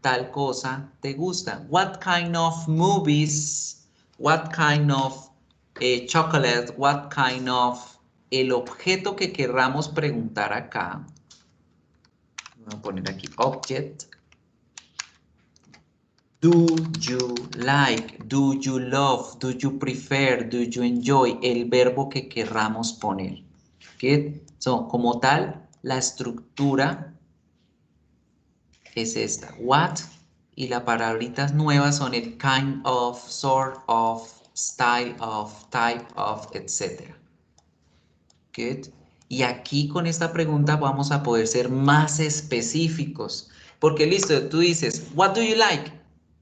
tal cosa te gusta. What kind of movies, what kind of chocolate, what kind of, el objeto que querramos preguntar acá. Voy a poner aquí object. Do you like? Do you love? Do you prefer? Do you enjoy? El verbo que querramos poner. ¿Okay? So, como tal, la estructura es esta. What y las palabritas nuevas son el kind of, sort of, style of, type of, etc. Good. Y aquí con esta pregunta vamos a poder ser más específicos. Porque listo, tú dices, what do you like?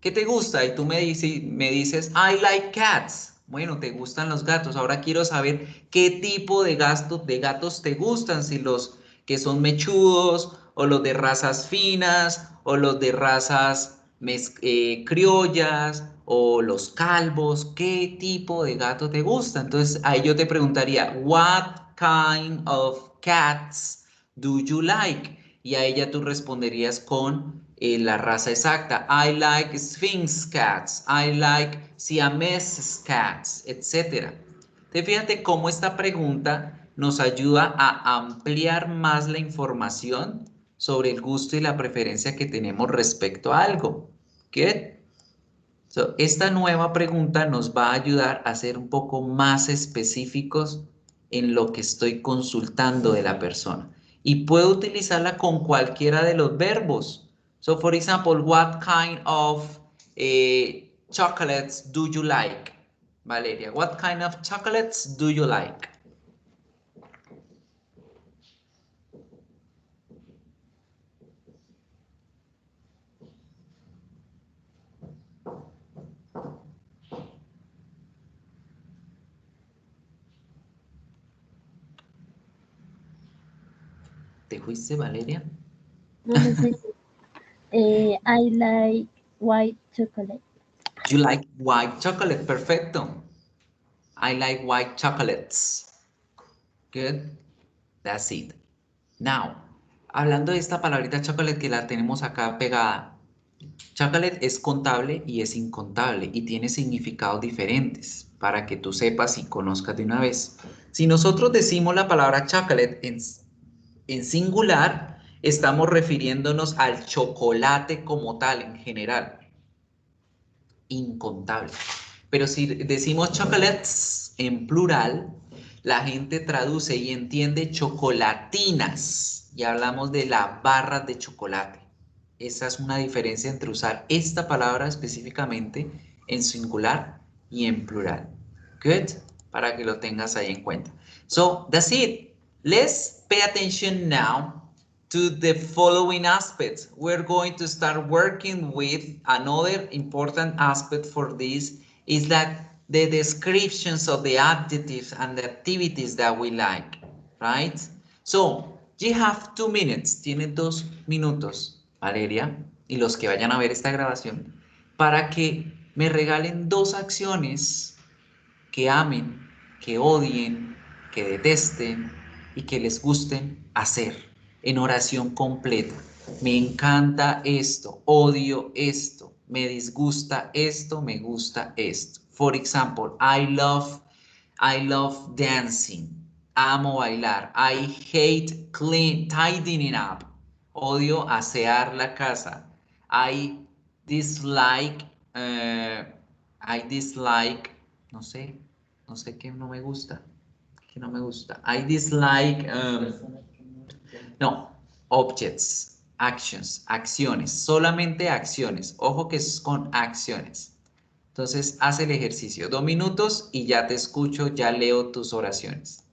¿Qué te gusta? Y tú me dices, I like cats. Bueno, te gustan los gatos. Ahora quiero saber qué tipo de gatos te gustan. Si los que son mechudos, o los de razas finas, o los de razas criollas, o los calvos. ¿Qué tipo de gato te gusta? Entonces ahí yo te preguntaría, what kind of cats do you like? Y a ella tú responderías con la raza exacta. I like Sphinx cats. I like Siamese cats, etc. Entonces fíjate cómo esta pregunta nos ayuda a ampliar más la información sobre el gusto y la preferencia que tenemos respecto a algo. Good? So, esta nueva pregunta nos va a ayudar a ser un poco más específicos en lo que estoy consultando de la persona. Y puedo utilizarla con cualquiera de los verbos. So, for example, what kind of chocolates do you like? Valeria, what kind of chocolates do you like? ¿Te fuiste, Valeria? No sé. I like white chocolate. You like white chocolate, perfecto. I like white chocolates. Good. That's it. Now, hablando de esta palabrita chocolate que la tenemos acá pegada. Chocolate es contable y es incontable y tiene significados diferentes para que tú sepas y conozcas de una vez. Si nosotros decimos la palabra chocolate en singular, estamos refiriéndonos al chocolate como tal en general. Incontable. Pero si decimos chocolates en plural, la gente traduce y entiende chocolatinas y hablamos de las barras de chocolate. Esa es una diferencia entre usar esta palabra específicamente en singular y en plural. Good? Para que lo tengas ahí en cuenta. So, that's it. Let's pay attention now to the following aspects. We're going to start working with another important aspect for this is that the descriptions of the adjectives and the activities that we like, right? So, you have 2 minutes, tiene 2 minutos, Valeria, y los que vayan a ver esta grabación, para que me regalen 2 acciones que amen, que odien, que detesten y que les gusten hacer en oración completa. Me encanta esto, odio esto, me disgusta esto, me gusta esto. For example, I love dancing. Amo bailar. I hate tidying up. Odio asear la casa. I dislike, I dislike, no sé, no sé qué no me gusta. Que no me gusta. I dislike, no, objects, actions, acciones, solamente acciones. Ojo que es con acciones. Entonces, haz el ejercicio. 2 minutos y ya te escucho, ya leo tus oraciones.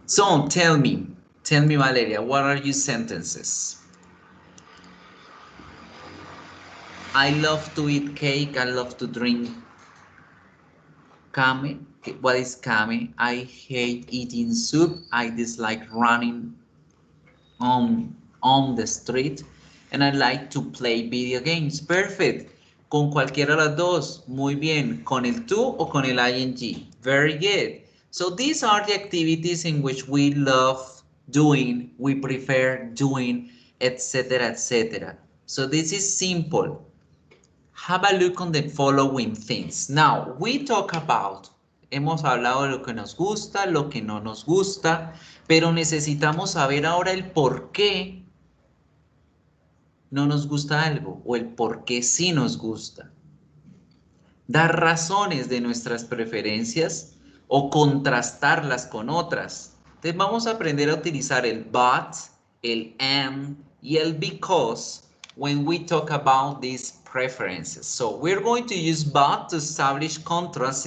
So tell me, Valeria, what are your sentences? I love to eat cake. I love to drink kame. What is kame? I hate eating soup. I dislike running on the street. And I like to play video games. Perfect. Con cualquiera de las dos. Muy bien. Con el to o con el ing. Very good. So these are the activities in which we love doing, we prefer doing, etc., etc. So this is simple. Have a look on the following things. Now, we talk about, hemos hablado de lo que nos gusta, lo que no nos gusta, pero necesitamos saber ahora el por qué no nos gusta algo o el por qué sí nos gusta. Dar razones de nuestras preferencias o contrastarlas con otras. Entonces vamos a aprender a utilizar el but, el and y el because when we talk about these preferences. So we're going to use but to establish contrast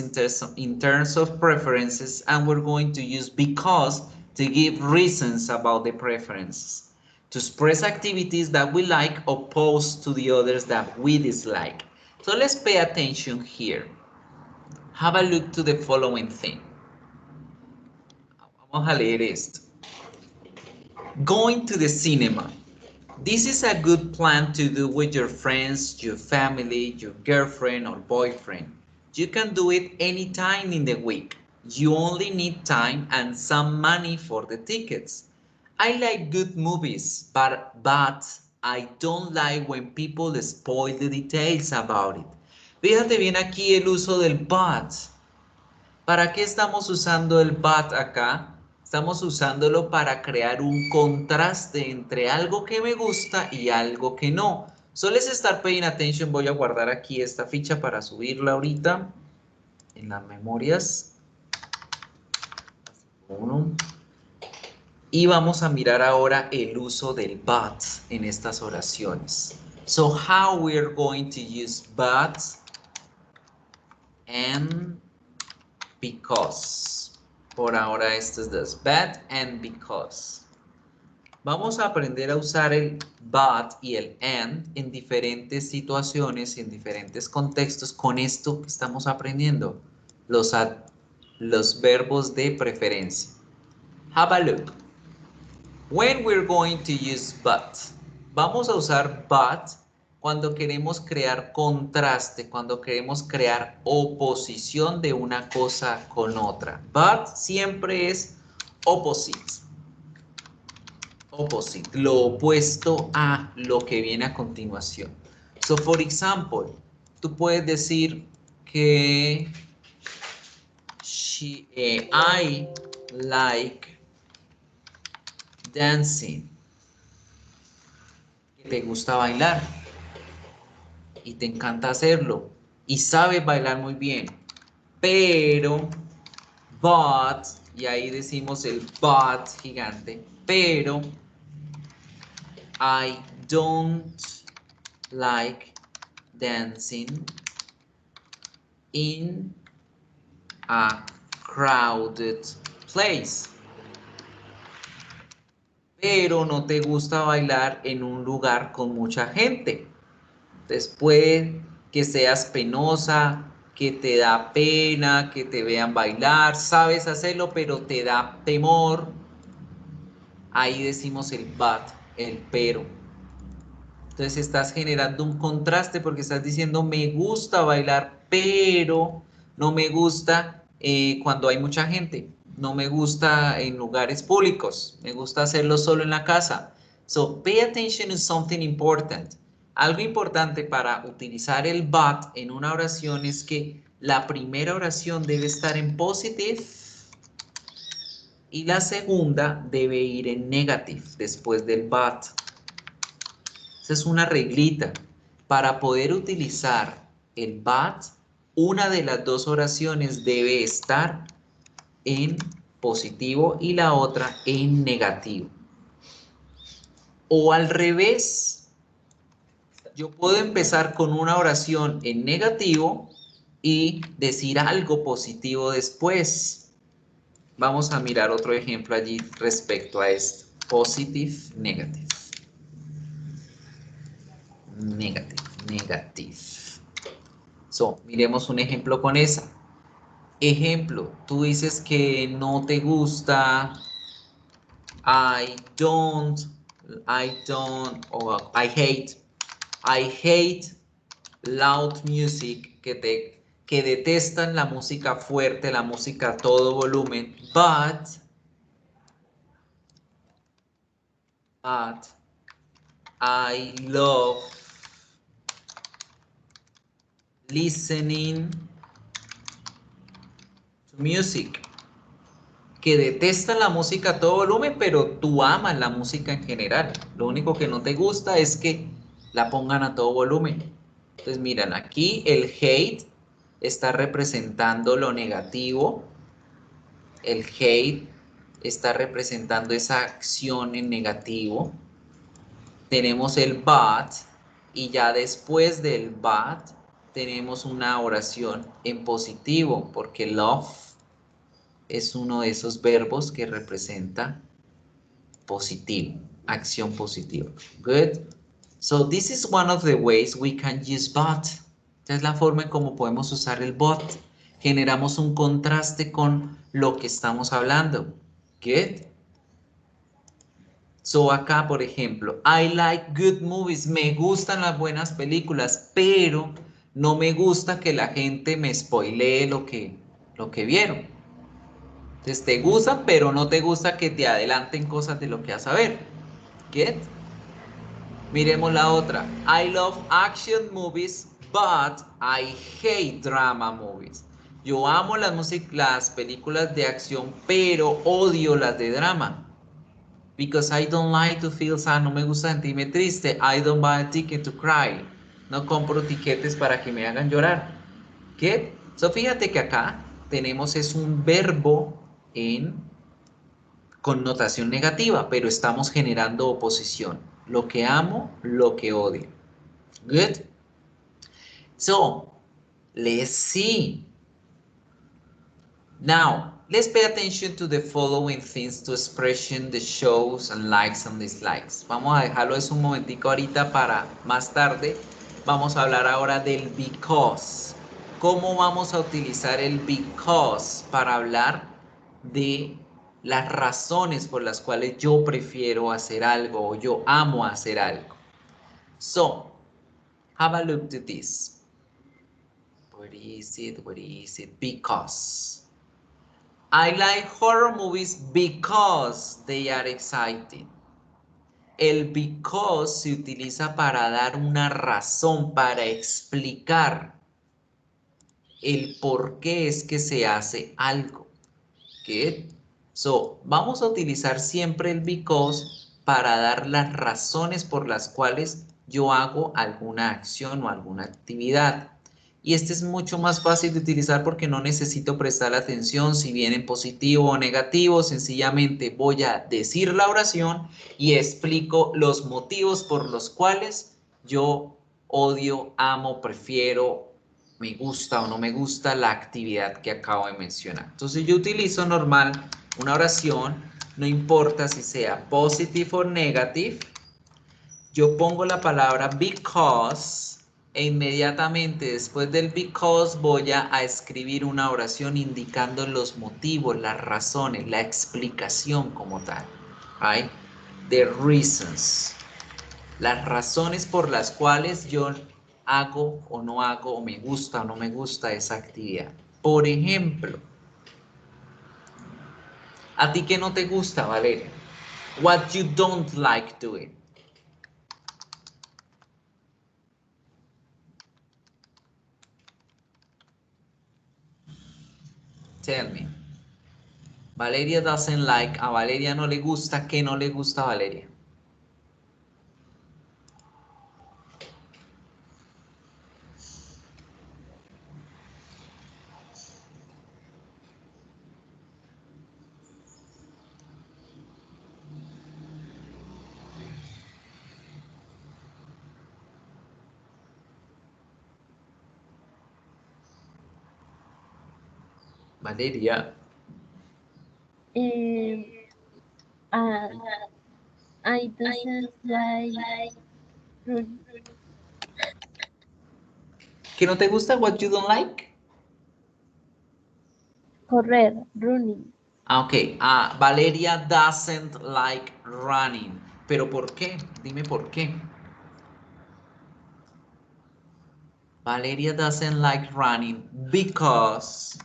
in terms of preferences, and we're going to use because to give reasons about the preferences, to express activities that we like opposed to the others that we dislike. So let's pay attention here. Have a look to the following thing. Vamos a leer esto. Going to the cinema. This is a good plan to do with your friends, your family, your girlfriend or boyfriend. You can do it anytime in the week. You only need time and some money for the tickets. I like good movies, but I don't like when people spoil the details about it. Fíjate bien aquí el uso del but. ¿Para qué estamos usando el but acá? Estamos usándolo para crear un contraste entre algo que me gusta y algo que no. So let's start paying attention. Voy a guardar aquí esta ficha para subirla ahorita en las memorias. 1. Y vamos a mirar ahora el uso del but en estas oraciones. So how we're going to use but and because. Por ahora estos dos, but and because. Vamos a aprender a usar el but y el and en diferentes situaciones y en diferentes contextos con esto que estamos aprendiendo, los verbos de preferencia. Have a look. When we're going to use but. Vamos a usar but cuando queremos crear contraste, cuando queremos crear oposición de una cosa con otra. But siempre es opposite. Opposite, lo opuesto a lo que viene a continuación. So, for example, tú puedes decir que I like dancing. Te gusta bailar y te encanta hacerlo y sabes bailar muy bien, pero, but, y ahí decimos el but gigante, pero I don't like dancing in a crowded place. Pero no te gusta bailar en un lugar con mucha gente. Después que seas penosa, que te da pena, que te vean bailar, sabes hacerlo, pero te da temor. Ahí decimos el but, el pero. Entonces estás generando un contraste porque estás diciendo me gusta bailar, pero no me gusta cuando hay mucha gente. No me gusta en lugares públicos. Me gusta hacerlo solo en la casa. So pay attention to something important. Algo importante para utilizar el but en una oración es que la primera oración debe estar en positive y la segunda debe ir en negative después del but. Esa es una reglita. Para poder utilizar el but, una de las dos oraciones debe estar en positivo y la otra en negativo. O al revés, yo puedo empezar con una oración en negativo y decir algo positivo después. Vamos a mirar otro ejemplo allí respecto a esto. Positive, negative. Negative, negative. So, miremos un ejemplo con esa. Ejemplo, tú dices que no te gusta I don't, or I hate loud music, que detestan la música fuerte, la música a todo volumen, but I love listening to music. Que detestan la música a todo volumen, pero tú amas la música en general. Lo único que no te gusta es que la pongan a todo volumen. Entonces, miran, aquí el hate está representando lo negativo. El hate está representando esa acción en negativo. Tenemos el but y ya después del but tenemos una oración en positivo, porque love es uno de esos verbos que representa positivo, acción positiva. Good. So this is one of the ways we can use but. Esta es la forma en cómo podemos usar el but. Generamos un contraste con lo que estamos hablando. Good. So acá, por ejemplo, I like good movies. Me gustan las buenas películas, pero no me gusta que la gente me spoilee lo que vieron. Entonces te gustan, pero no te gusta que te adelanten cosas de lo que vas a ver. Get? Miremos la otra. I love action movies, but I hate drama movies. Yo amo las películas de acción, pero odio las de drama. Because I don't like to feel sad. No me gusta sentirme triste. I don't buy a ticket to cry. No compro tiquetes para que me hagan llorar. ¿Qué? So fíjate que acá tenemos es un verbo en connotación negativa, pero estamos generando oposición. Lo que amo, lo que odio. Good? So, let's see. Now, let's pay attention to the following things to expression the shows and likes and dislikes. Vamos a dejarlo es un momentico ahorita para más tarde. Vamos a hablar ahora del because. ¿Cómo vamos a utilizar el because para hablar de las razones por las cuales yo prefiero hacer algo o yo amo hacer algo? So, have a look to this. Where is it? Where is it? Because. I like horror movies because they are exciting. El because se utiliza para dar una razón, para explicar el por qué es que se hace algo. Good. So, vamos a utilizar siempre el because para dar las razones por las cuales yo hago alguna acción o alguna actividad. Y este es mucho más fácil de utilizar porque no necesito prestar atención si viene en positivo o negativo. Sencillamente voy a decir la oración y explico los motivos por los cuales yo odio, amo, prefiero, me gusta o no me gusta la actividad que acabo de mencionar. Entonces yo utilizo normal una oración, no importa si sea positive o negative. Yo pongo la palabra because e inmediatamente después del because voy a escribir una oración indicando los motivos, las razones, la explicación como tal. Right? The reasons. Las razones por las cuales yo hago o no hago, o me gusta o no me gusta esa actividad. Por ejemplo, ¿a ti qué no te gusta, Valeria? What you don't like doing. Tell me. Valeria doesn't like. A Valeria no le gusta. ¿Qué no le gusta a Valeria? Valeria. I doesn't like run, ¿Qué no te gusta? What you don't like? correr, running. Ah, ok. Valeria doesn't like running. ¿Pero por qué? Dime por qué. Valeria doesn't like running because,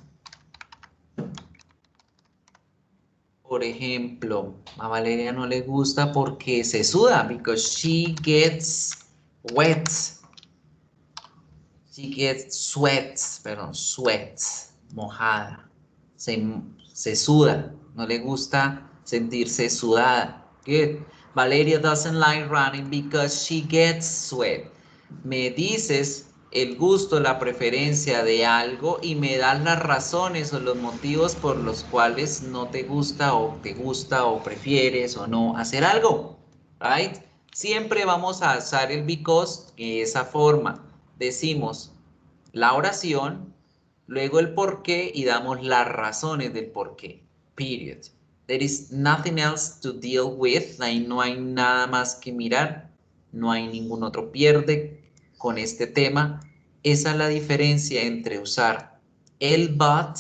por ejemplo, a Valeria no le gusta porque se suda, because she gets wet. She gets sweats, perdón, sweats, mojada. Se suda, no le gusta sentirse sudada. Good. Valeria doesn't like running because she gets sweat. Me dices el gusto, la preferencia de algo y me das las razones o los motivos por los cuales no te gusta o prefieres o no hacer algo. Right? Siempre vamos a usar el because de esa forma. Decimos la oración, luego el por qué y damos las razones del por qué. Period. There is nothing else to deal with. Ahí no hay nada más que mirar. No hay ningún otro pierde con este tema. Esa es la diferencia entre usar el but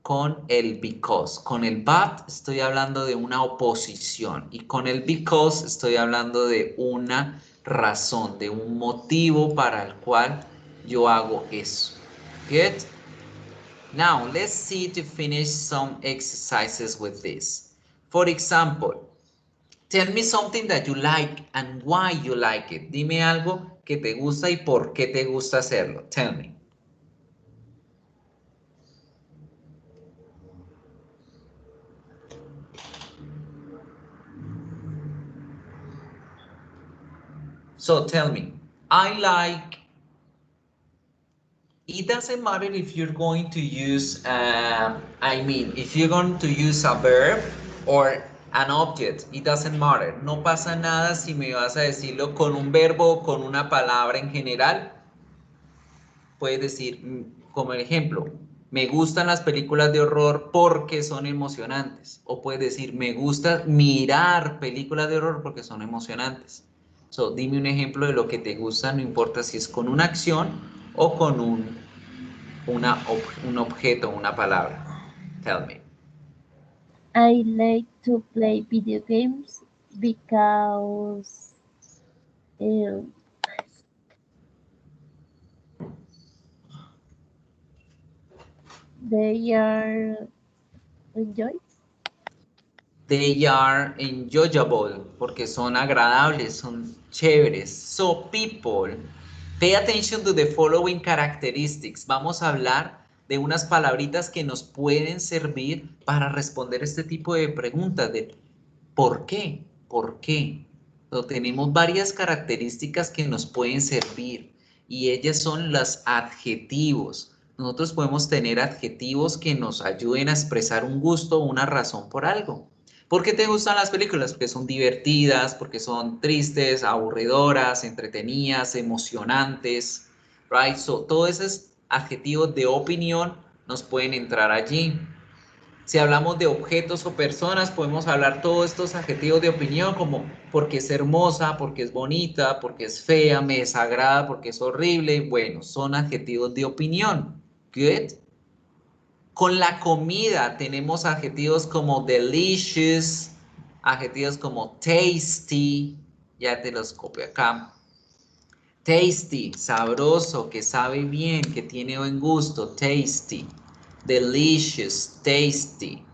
con el because. Con el but estoy hablando de una oposición y con el because estoy hablando de una razón, de un motivo para el cual yo hago eso. Good? Now, let's see to finish some exercises with this. For example, tell me something that you like and why you like it. Dime algo que te gusta y por qué te gusta hacerlo. Tell me. So tell me, I like, it doesn't matter if you're going to use, if you're going to use a verb or an object, it doesn't matter. No pasa nada si me vas a decirlo con un verbo o con una palabra en general. Puedes decir, como ejemplo, me gustan las películas de horror porque son emocionantes. O puedes decir, me gusta mirar películas de horror porque son emocionantes. So, dime un ejemplo de lo que te gusta, no importa si es con una acción o con un objeto, una palabra. Tell me. I like to play video games because they are enjoy. They are enjoyable, porque son agradables, son chéveres. So, people, pay attention to the following characteristics. Vamos a hablar de unas palabritas que nos pueden servir para responder este tipo de preguntas de ¿por qué? ¿Por qué? So, tenemos varias características que nos pueden servir y ellas son los adjetivos. Nosotros podemos tener adjetivos que nos ayuden a expresar un gusto o una razón por algo. ¿Por qué te gustan las películas? Porque son divertidas, porque son tristes, aburridoras, entretenidas, emocionantes, right? So, todos esos adjetivos de opinión nos pueden entrar allí. Si hablamos de objetos o personas, podemos hablar todos estos adjetivos de opinión como porque es hermosa, porque es bonita, porque es fea, me desagrada, porque es horrible. Bueno, son adjetivos de opinión. Good. Con la comida tenemos adjetivos como delicious, adjetivos como tasty, ya te los copio acá. Tasty, sabroso, que sabe bien, que tiene buen gusto, tasty. Delicious, tasty.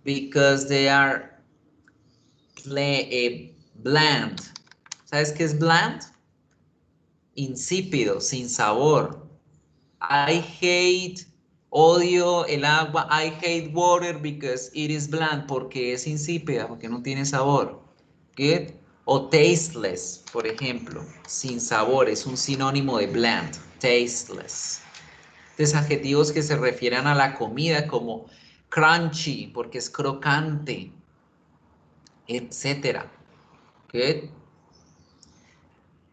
Because they are bland. ¿Sabes qué es bland? Insípido, sin sabor. I hate, odio el agua. I hate water because it is bland, porque es insípida, porque no tiene sabor. Good. O tasteless, por ejemplo, sin sabor, es un sinónimo de bland, tasteless. Entonces, adjetivos que se refieren a la comida como crunchy, porque es crocante, etcétera. Good.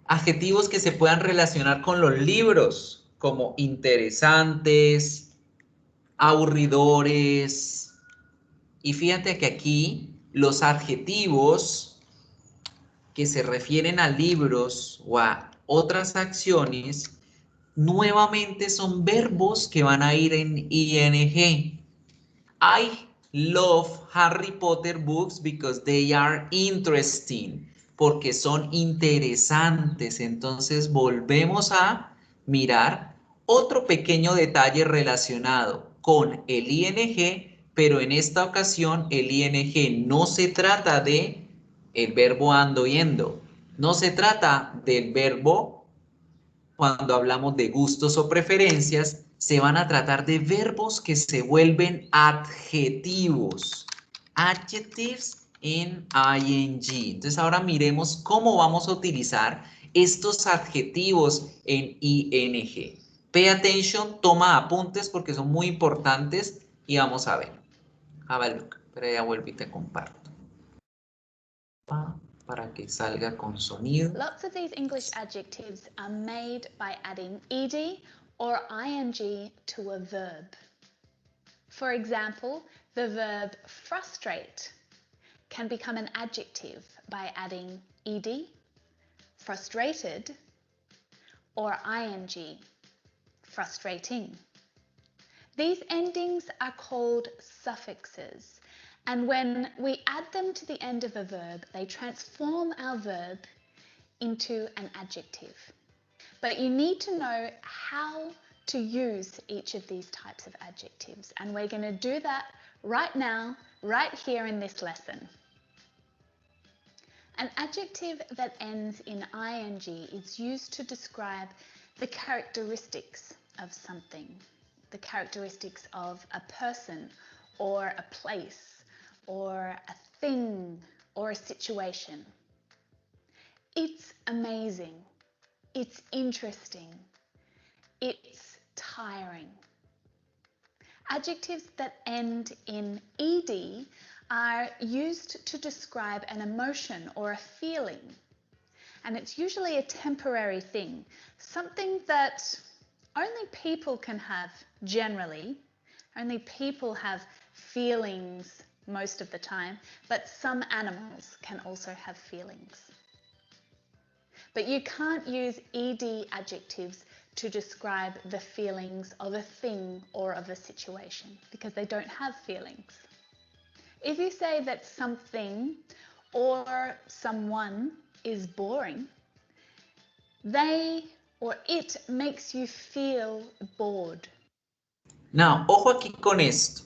Adjetivos que se puedan relacionar con los libros, como interesantes, aburridores. Y fíjate que aquí los adjetivos que se refieren a libros o a otras acciones, nuevamente son verbos que van a ir en ing. I love Harry Potter books because they are interesting, porque son interesantes. Entonces volvemos a mirar otro pequeño detalle relacionado con el ing, pero en esta ocasión el ing no se trata de el verbo ando yendo, no se trata del verbo cuando hablamos de gustos o preferencias, se van a tratar de verbos que se vuelven adjetivos. Adjectives in ing. Entonces ahora miremos cómo vamos a utilizar estos adjetivos en ing. Pay attention, toma apuntes porque son muy importantes y vamos a ver. Have a look. Pero ya vuelvo y te comparto. Para que salga con sonido. Lots of these English adjectives are made by adding ed or ing to a verb. For example, the verb frustrate can become an adjective by adding ed, frustrated, or ing, frustrating. These endings are called suffixes. And when we add them to the end of a verb, they transform our verb into an adjective. But you need to know how to use each of these types of adjectives. And we're going to do that right now, right here in this lesson. An adjective that ends in ing is used to describe the characteristics of something, the characteristics of a person or a place, or a thing, or a situation. It's amazing. It's interesting. It's tiring. Adjectives that end in ed are used to describe an emotion or a feeling. And it's usually a temporary thing, something that only people can have generally. Only people have feelings most of the time, but some animals can also have feelings. But you can't use ed adjectives to describe the feelings of a thing or of a situation because they don't have feelings. If you say that something or someone is boring, they or it makes you feel bored. Now, ojo aquí con esto.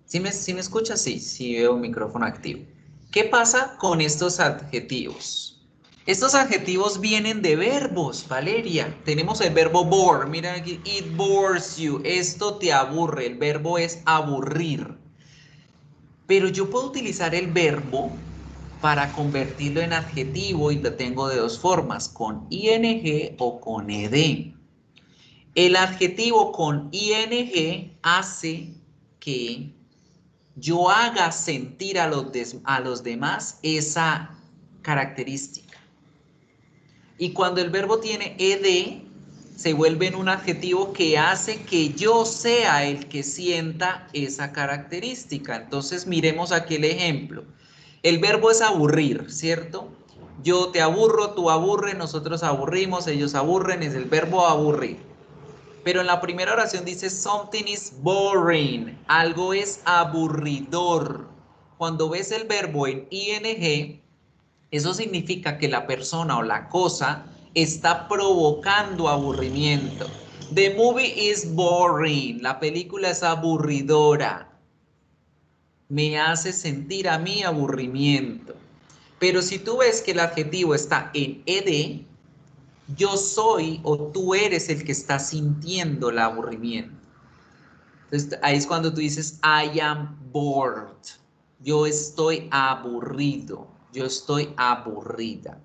¿Sí me escuchas? Sí, sí veo un micrófono activo. ¿Qué pasa con estos adjetivos? Estos adjetivos vienen de verbos, Valeria. Tenemos el verbo bore. Mira aquí, it bores you. Esto te aburre. El verbo es aburrir. Pero yo puedo utilizar el verbo para convertirlo en adjetivo y lo tengo de dos formas, con ing o con ed. El adjetivo con ing hace que yo haga sentir a los demás esa característica. Y cuando el verbo tiene ed, se vuelve en un adjetivo que hace que yo sea el que sienta esa característica. Entonces miremos aquí el ejemplo. El verbo es aburrir, ¿cierto? Yo te aburro, tú aburres, nosotros aburrimos, ellos aburren, es el verbo aburrir. Pero en la primera oración dice something is boring, algo es aburridor. Cuando ves el verbo en ing, eso significa que la persona o la cosa está provocando aburrimiento. The movie is boring, la película es aburridora. Me hace sentir a mí aburrimiento. Pero si tú ves que el adjetivo está en ed, yo soy o tú eres el que está sintiendo el aburrimiento. Entonces ahí es cuando tú dices I am bored. Yo estoy aburrido. Yo estoy aburrida.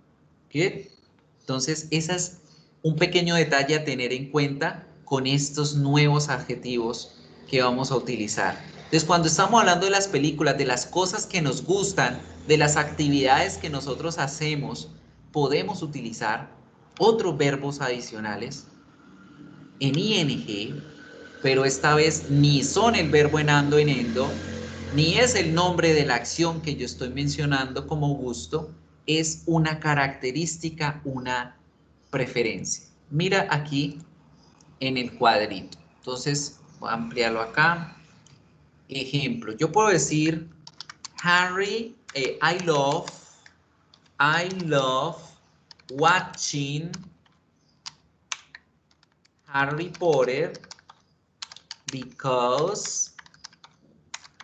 ¿Qué? Entonces ese es un pequeño detalle a tener en cuenta con estos nuevos adjetivos que vamos a utilizar. Entonces cuando estamos hablando de las películas, de las cosas que nos gustan, de las actividades que nosotros hacemos, podemos utilizar otros verbos adicionales en ing, pero esta vez ni son el verbo en ando, en endo, ni es el nombre de la acción que yo estoy mencionando como gusto, es una característica, una preferencia. Mira aquí en el cuadrito. Entonces, voy a ampliarlo acá. Ejemplo, yo puedo decir, Harry, I love watching Harry Potter because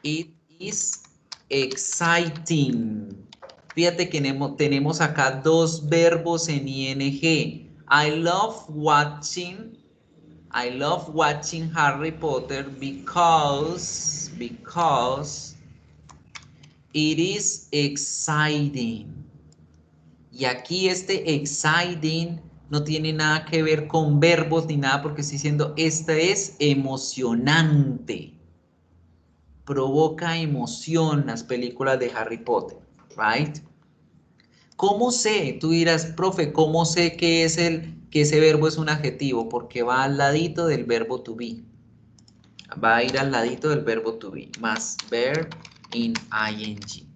it is exciting. Fíjate que tenemos acá dos verbos en ing. I love watching Harry Potter because it is exciting. Y aquí este exciting no tiene nada que ver con verbos ni nada porque estoy diciendo, esta es emocionante. Provoca emoción las películas de Harry Potter, right? ¿Cómo sé? Tú dirás, profe, ¿cómo sé que ese verbo es un adjetivo? Porque va al ladito del verbo to be. Va a ir al ladito del verbo to be, más verb in ing.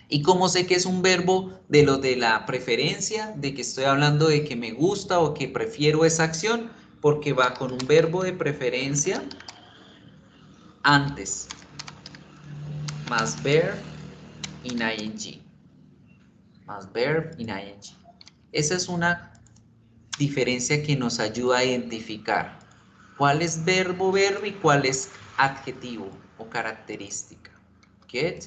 ¿Y cómo sé que es un verbo de lo de la preferencia? De que estoy hablando de que me gusta o que prefiero esa acción, porque va con un verbo de preferencia antes, más verb in ing. Más verb in ing. Esa es una diferencia que nos ayuda a identificar cuál es verbo y cuál es adjetivo o característica. ¿Get?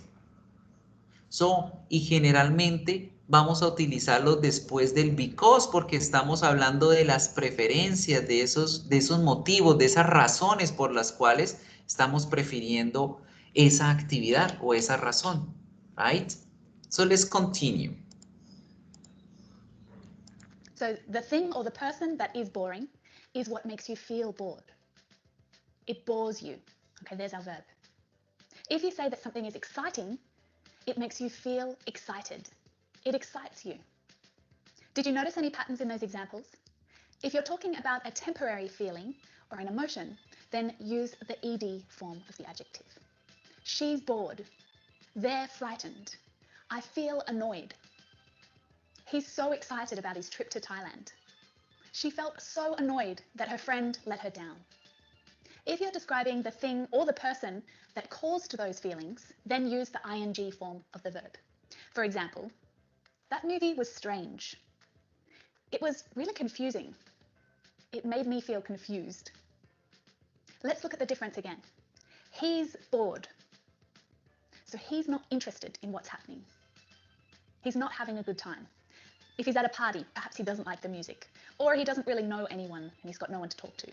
Y generalmente vamos a utilizarlo después del because porque estamos hablando de las preferencias, de esos motivos, de esas razones por las cuales estamos prefiriendo esa actividad o esa razón. Right? So let's continue. So the thing or the person that is boring is what makes you feel bored. It bores you. Okay, there's our verb. If you say that something is exciting, it makes you feel excited. It excites you. Did you notice any patterns in those examples? If you're talking about a temporary feeling or an emotion, then use the ed form of the adjective. She's bored. They're frightened. I feel annoyed. He's so excited about his trip to Thailand. She felt so annoyed that her friend let her down. If you're describing the thing or the person that caused those feelings, then use the ing form of the verb. For example, that movie was strange. It was really confusing. It made me feel confused. Let's look at the difference again. He's bored. So he's not interested in what's happening. He's not having a good time. If he's at a party, perhaps he doesn't like the music, or he doesn't really know anyone and he's got no one to talk to.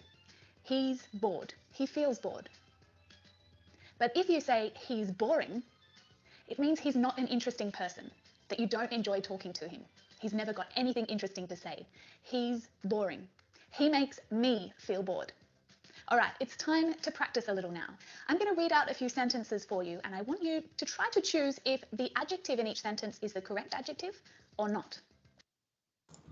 He's bored. He feels bored. But if you say he's boring, it means he's not an interesting person, that you don't enjoy talking to him. He's never got anything interesting to say. He's boring. He makes me feel bored. All right, it's time to practice a little now. I'm going to read out a few sentences for you, and I want you to try to choose if the adjective in each sentence is the correct adjective or not.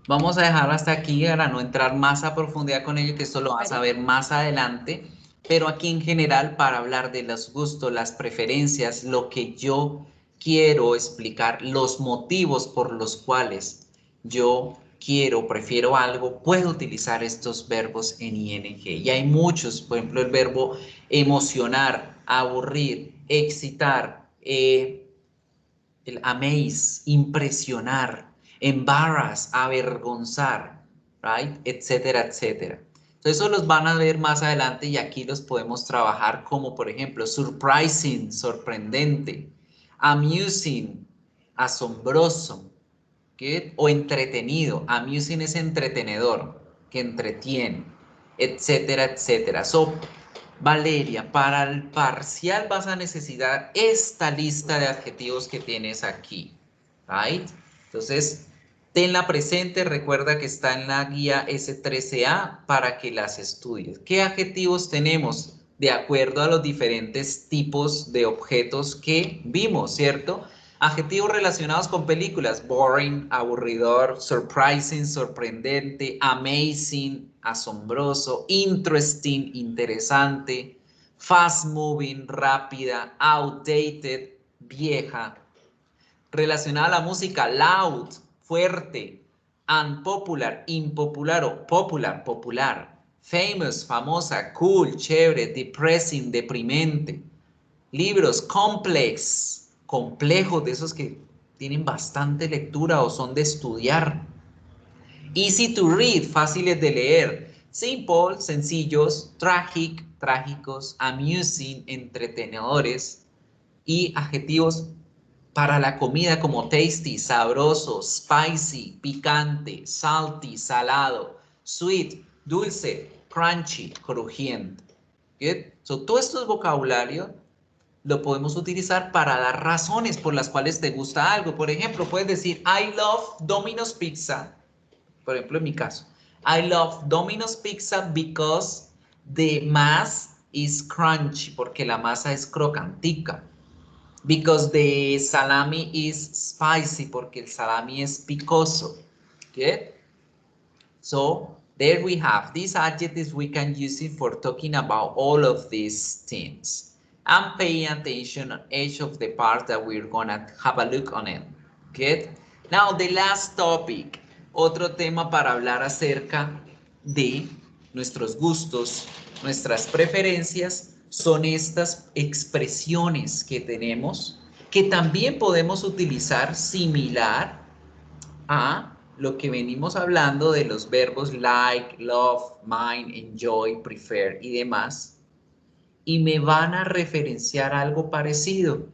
Vamos a dejar hasta aquí para no entrar más a profundidad con ello, que esto lo vas a ver más adelante. Pero aquí en general, para hablar de los gustos, las preferencias, lo que yo quiero explicar, los motivos por los cuales yo prefiero algo, puedo utilizar estos verbos en ing. Y hay muchos, por ejemplo, el verbo emocionar, aburrir, excitar, el amaze, impresionar, embarrass, avergonzar, right, etcétera, etcétera. Entonces, eso los van a ver más adelante y aquí los podemos trabajar como, por ejemplo, surprising, sorprendente, amusing, asombroso, ¿qué? O entretenido. Amusing es entretenedor, que entretiene, etcétera, etcétera. Valeria, para el parcial vas a necesitar esta lista de adjetivos que tienes aquí, right? Entonces, tenla presente, recuerda que está en la guía S13A para que las estudies. ¿Qué adjetivos tenemos? De acuerdo a los diferentes tipos de objetos que vimos, ¿cierto? Adjetivos relacionados con películas: boring, aburridor, surprising, sorprendente, amazing, asombroso, interesting, interesante, Fast moving, rápida. Outdated, vieja. Relacionada a la música, loud, fuerte. Unpopular, impopular o popular, popular. Famous, famosa. Cool, chévere. Depressing, deprimente. Libros, complex, complejos, de esos que tienen bastante lectura o son de estudiar. Easy to read, fáciles de leer. Simple, sencillos. Tragic, trágicos. Amusing, entretenedores. Y adjetivos para la comida como tasty, sabroso. Spicy, picante. Salty, salado. Sweet, dulce. Crunchy, crujiente. Good? So, todo esto es vocabulario. Lo podemos utilizar para dar razones por las cuales te gusta algo. Por ejemplo, puedes decir, I love Domino's Pizza. Por ejemplo, en mi caso. I love Domino's Pizza because the mass is crunchy. Porque la masa es crocantica. Because the salami is spicy. Porque el salami es picoso. Okay? So, there we have these adjectives we can use it for talking about all of these things. And paying attention on each of the parts that we're gonna have a look on it. Good? Now, the last topic. Otro tema para hablar acerca de nuestros gustos, nuestras preferencias, son estas expresiones que tenemos, que también podemos utilizar similar a lo que venimos hablando de los verbos like, love, mind, enjoy, prefer y demás. Y me van a referenciar algo parecido.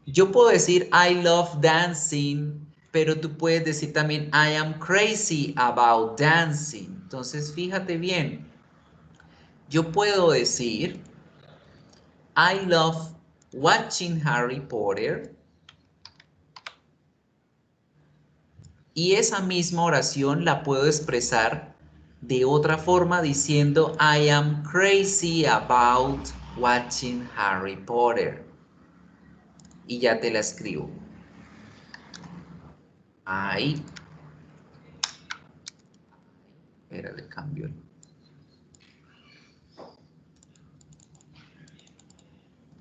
Yo puedo decir I love dancing, pero tú puedes decir también I am crazy about dancing. Entonces, fíjate bien. Yo puedo decir I love watching Harry Potter. Y esa misma oración la puedo expresar de otra forma diciendo I am crazy about watching Harry Potter. Y ya te la escribo. Ahí. Espera, le cambio.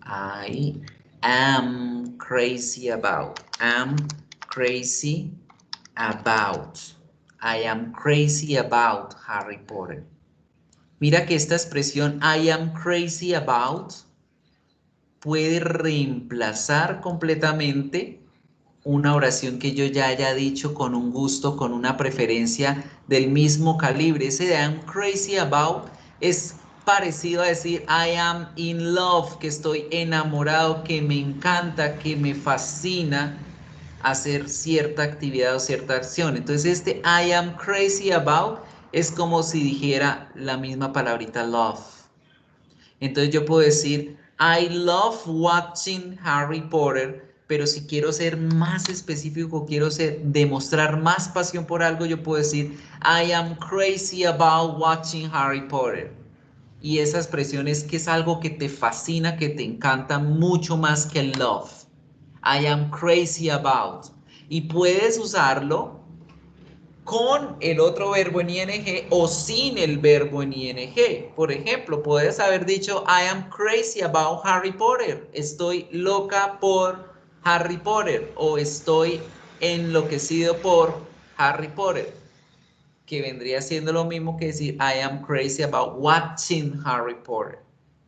I am crazy about. Am crazy about. I am crazy about Harry Potter. Mira que esta expresión I am crazy about puede reemplazar completamente una oración que yo ya haya dicho con un gusto, con una preferencia del mismo calibre. Ese de I am crazy about es parecido a decir I am in love, que estoy enamorado, que me encanta, que me fascina hacer cierta actividad o cierta acción. Entonces este I am crazy about es como si dijera la misma palabrita love. Entonces yo puedo decir I love watching Harry Potter, pero si quiero ser más específico, quiero demostrar más pasión por algo, yo puedo decir I am crazy about watching Harry Potter. Y esa expresión es que es algo que te fascina, que te encanta mucho más que el love. I am crazy about. Y puedes usarlo con el otro verbo en ing o sin el verbo en ing. Por ejemplo, puedes haber dicho I am crazy about Harry Potter. Estoy loca por Harry Potter o estoy enloquecido por Harry Potter, que vendría siendo lo mismo que decir I am crazy about watching Harry Potter.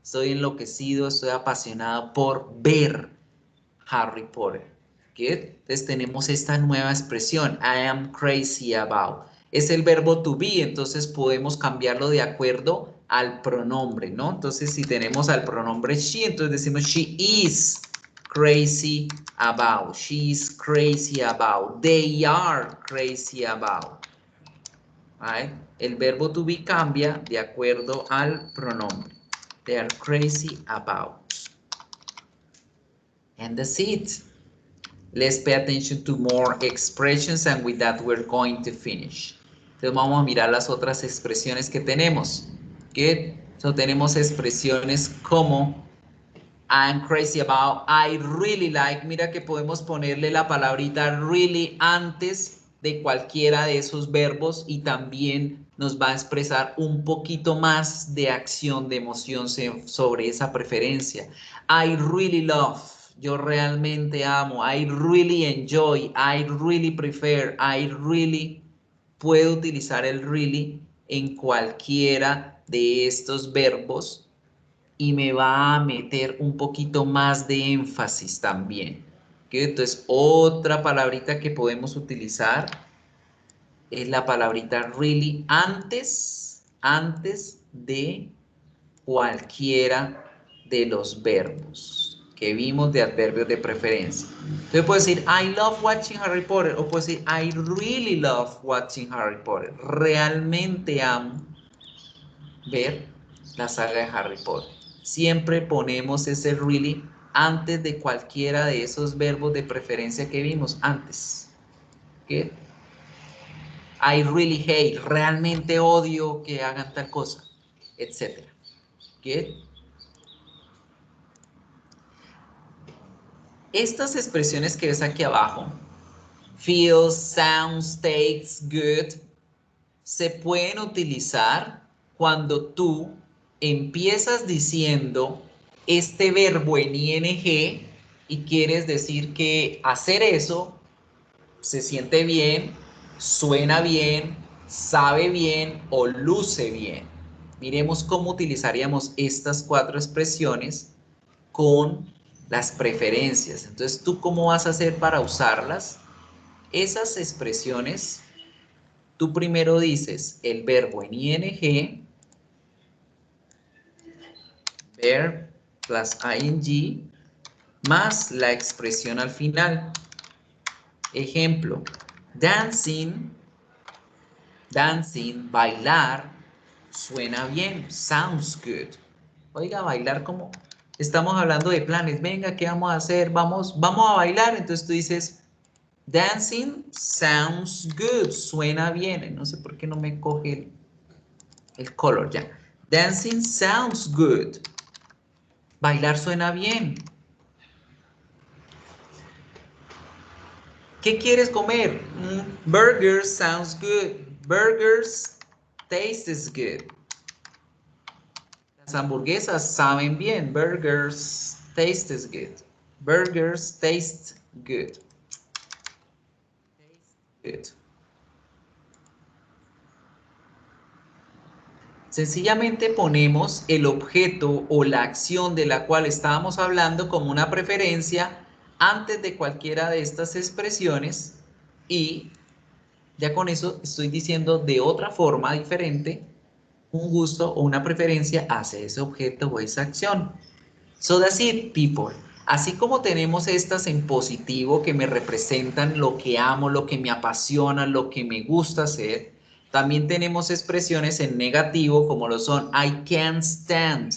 Estoy enloquecido, estoy apasionado por ver Harry Potter. Good. Entonces tenemos esta nueva expresión, I am crazy about. Es el verbo to be, entonces podemos cambiarlo de acuerdo al pronombre, ¿no? Entonces si tenemos al pronombre she, entonces decimos she is crazy about. She is crazy about. They are crazy about. Right? El verbo to be cambia de acuerdo al pronombre. They are crazy about. And that's it. Let's pay attention to more expressions and with that we're going to finish. Entonces vamos a mirar las otras expresiones que tenemos. Good. So tenemos expresiones como I'm crazy about, I really like. Mira que podemos ponerle la palabrita really antes de cualquiera de esos verbos y también nos va a expresar un poquito más de acción, de emoción sobre esa preferencia. I really love, yo realmente amo. I really enjoy, I really prefer, I really. Puedo utilizar el really en cualquiera de estos verbos y me va a meter un poquito más de énfasis también. ¿Okay? Entonces, otra palabrita que podemos utilizar es la palabrita really antes de cualquiera de los verbos que vimos de adverbios de preferencia. Entonces puedo decir, I love watching Harry Potter, o puedo decir, I really love watching Harry Potter. Realmente amo ver la saga de Harry Potter. Siempre ponemos ese really antes de cualquiera de esos verbos de preferencia que vimos antes. ¿Okay? I really hate, realmente odio que hagan tal cosa, etc. ¿Okay? Estas expresiones que ves aquí abajo, feels, sounds, tastes, good, se pueden utilizar cuando tú empiezas diciendo este verbo en ing y quieres decir que hacer eso se siente bien, suena bien, sabe bien o luce bien. Miremos cómo utilizaríamos estas 4 expresiones con las preferencias. Entonces, ¿tú cómo vas a hacer para usarlas? Esas expresiones, tú primero dices el verbo en ing, verb plus ing, más la expresión al final. Ejemplo, dancing, bailar, suena bien, sounds good. Oiga, bailar como, estamos hablando de planes, venga, ¿qué vamos a hacer? Vamos a bailar, entonces tú dices, dancing sounds good, suena bien, no sé por qué no me coge el color ya. Dancing sounds good, bailar suena bien. ¿Qué quieres comer? Burgers sounds good, burgers tastes good. Las hamburguesas saben bien. Burgers tastes good. Burgers taste good. Good. Sencillamente ponemos el objeto o la acción de la cual estábamos hablando como una preferencia antes de cualquiera de estas expresiones y ya con eso estoy diciendo de otra forma diferente un gusto o una preferencia hacia ese objeto o esa acción. So that's it, people. Así como tenemos estas en positivo que me representan lo que amo, lo que me apasiona, lo que me gusta hacer, también tenemos expresiones en negativo como lo son I can't stand,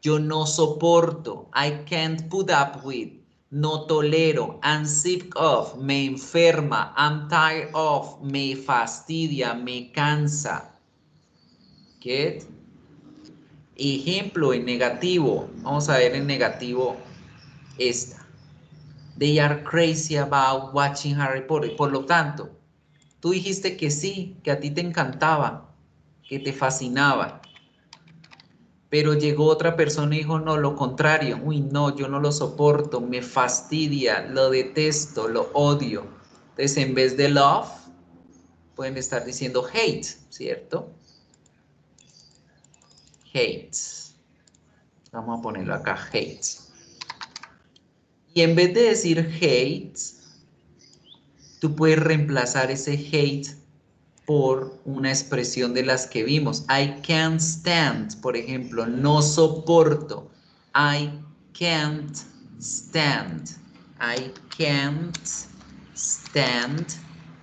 yo no soporto, I can't put up with, no tolero, I'm sick of, me enferma, I'm tired of, me fastidia, me cansa. Get? Ejemplo en negativo, vamos a ver en negativo esta. They are crazy about watching Harry Potter. Por lo tanto, tú dijiste que sí, que a ti te encantaba, que te fascinaba. Pero llegó otra persona y dijo, no, lo contrario. Uy, no, yo no lo soporto, me fastidia, lo detesto, lo odio. Entonces, en vez de love, pueden estar diciendo hate, ¿cierto? Hate. Vamos a ponerlo acá, hate. Y en vez de decir hate, tú puedes reemplazar ese hate por una expresión de las que vimos. I can't stand, por ejemplo, no soporto. I can't stand. I can't stand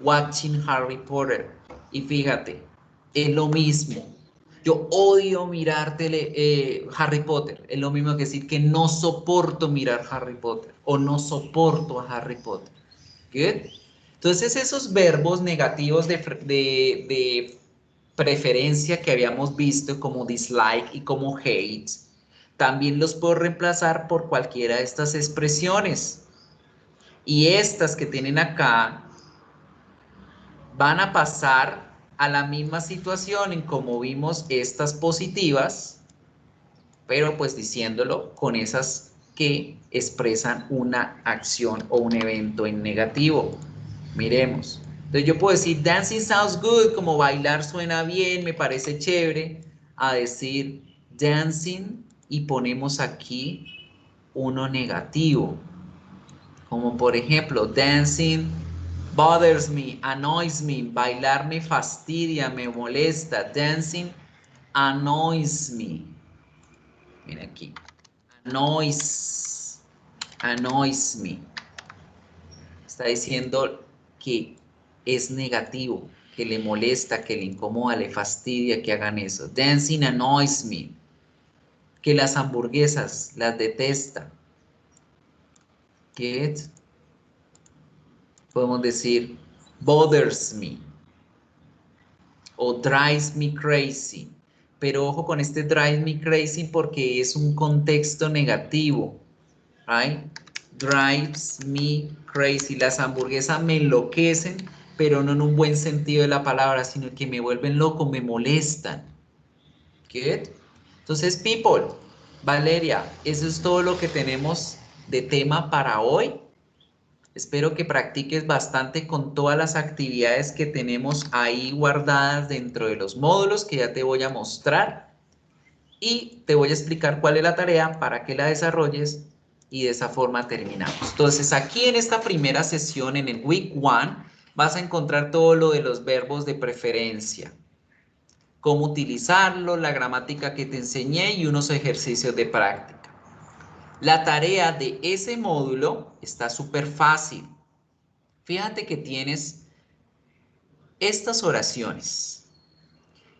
watching Harry Potter. Y fíjate, es lo mismo. Yo odio mirar Harry Potter. Es lo mismo que decir que no soporto mirar Harry Potter o no soporto a Harry Potter. Good. Entonces esos verbos negativos de preferencia que habíamos visto como dislike y como hate, también los puedo reemplazar por cualquiera de estas expresiones. Y estas que tienen acá van a pasar a la misma situación en como vimos estas positivas, pero pues diciéndolo con esas que expresan una acción o un evento en negativo. Miremos. Entonces yo puedo decir dancing sounds good, como bailar suena bien, me parece chévere, a decir dancing y ponemos aquí uno negativo. Como por ejemplo, dancing bothers me, annoys me, bailar me fastidia, me molesta. Dancing annoys me. Mira aquí. Annoys me. Está diciendo que es negativo, que le molesta, que le incomoda, le fastidia que hagan eso. Dancing annoys me. Que las hamburguesas las detesta. Get. Podemos decir bothers me o drives me crazy. Pero ojo con este drive me crazy porque es un contexto negativo. Right? Drives me crazy. Las hamburguesas me enloquecen, pero no en un buen sentido de la palabra, sino que me vuelven loco, me molestan. Good. Entonces, people, Valeria, eso es todo lo que tenemos de tema para hoy. Espero que practiques bastante con todas las actividades que tenemos ahí guardadas dentro de los módulos que ya te voy a mostrar y te voy a explicar cuál es la tarea para que la desarrolles y de esa forma terminamos. Entonces aquí en esta primera sesión, en el Week 1, vas a encontrar todo lo de los verbos de preferencia, cómo utilizarlo, la gramática que te enseñé y unos ejercicios de práctica. La tarea de ese módulo está súper fácil. Fíjate que tienes estas oraciones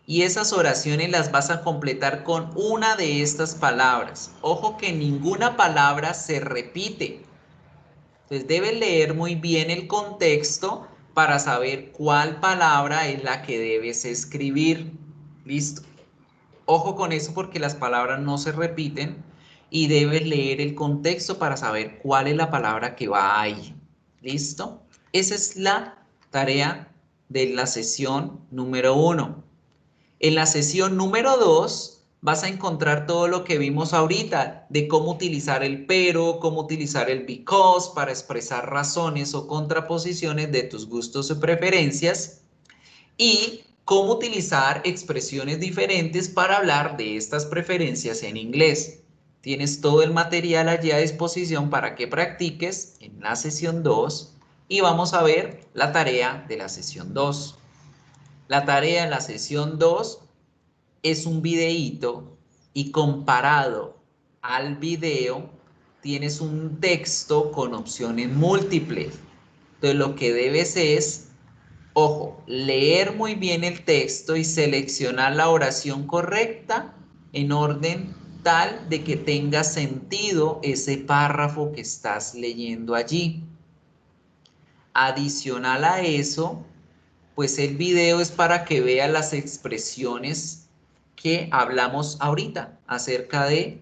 y esas oraciones las vas a completar con una de estas palabras. Ojo que ninguna palabra se repite. Entonces debes leer muy bien el contexto para saber cuál palabra es la que debes escribir. ¿Listo? Ojo con eso porque las palabras no se repiten y debes leer el contexto para saber cuál es la palabra que va ahí. ¿Listo? Esa es la tarea de la sesión número 1. En la sesión número 2 vas a encontrar todo lo que vimos ahorita de cómo utilizar el pero, cómo utilizar el because para expresar razones o contraposiciones de tus gustos o preferencias y cómo utilizar expresiones diferentes para hablar de estas preferencias en inglés. Tienes todo el material allí a disposición para que practiques en la sesión 2 y vamos a ver la tarea de la sesión 2. La tarea de la sesión 2 es un videíto y comparado al video tienes un texto con opciones múltiples. Entonces lo que debes es, ojo, leer muy bien el texto y seleccionar la oración correcta en orden tal de que tenga sentido ese párrafo que estás leyendo allí. Adicional a eso, pues el video es para que veas las expresiones que hablamos ahorita acerca de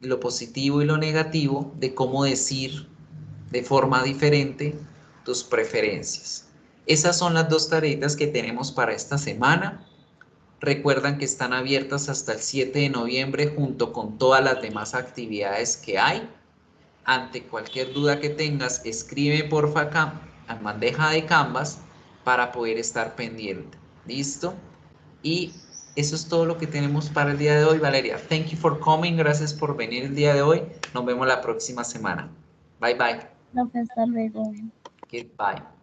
lo positivo y lo negativo, de cómo decir de forma diferente tus preferencias. Esas son las dos tareas que tenemos para esta semana. Recuerdan que están abiertas hasta el 7 de noviembre junto con todas las demás actividades que hay. Ante cualquier duda que tengas, escribe porfa acá a bandeja de Canvas para poder estar pendiente. ¿Listo? Y eso es todo lo que tenemos para el día de hoy, Valeria. Thank you for coming. Gracias por venir el día de hoy. Nos vemos la próxima semana. Bye, bye. Profe, hasta luego. Goodbye.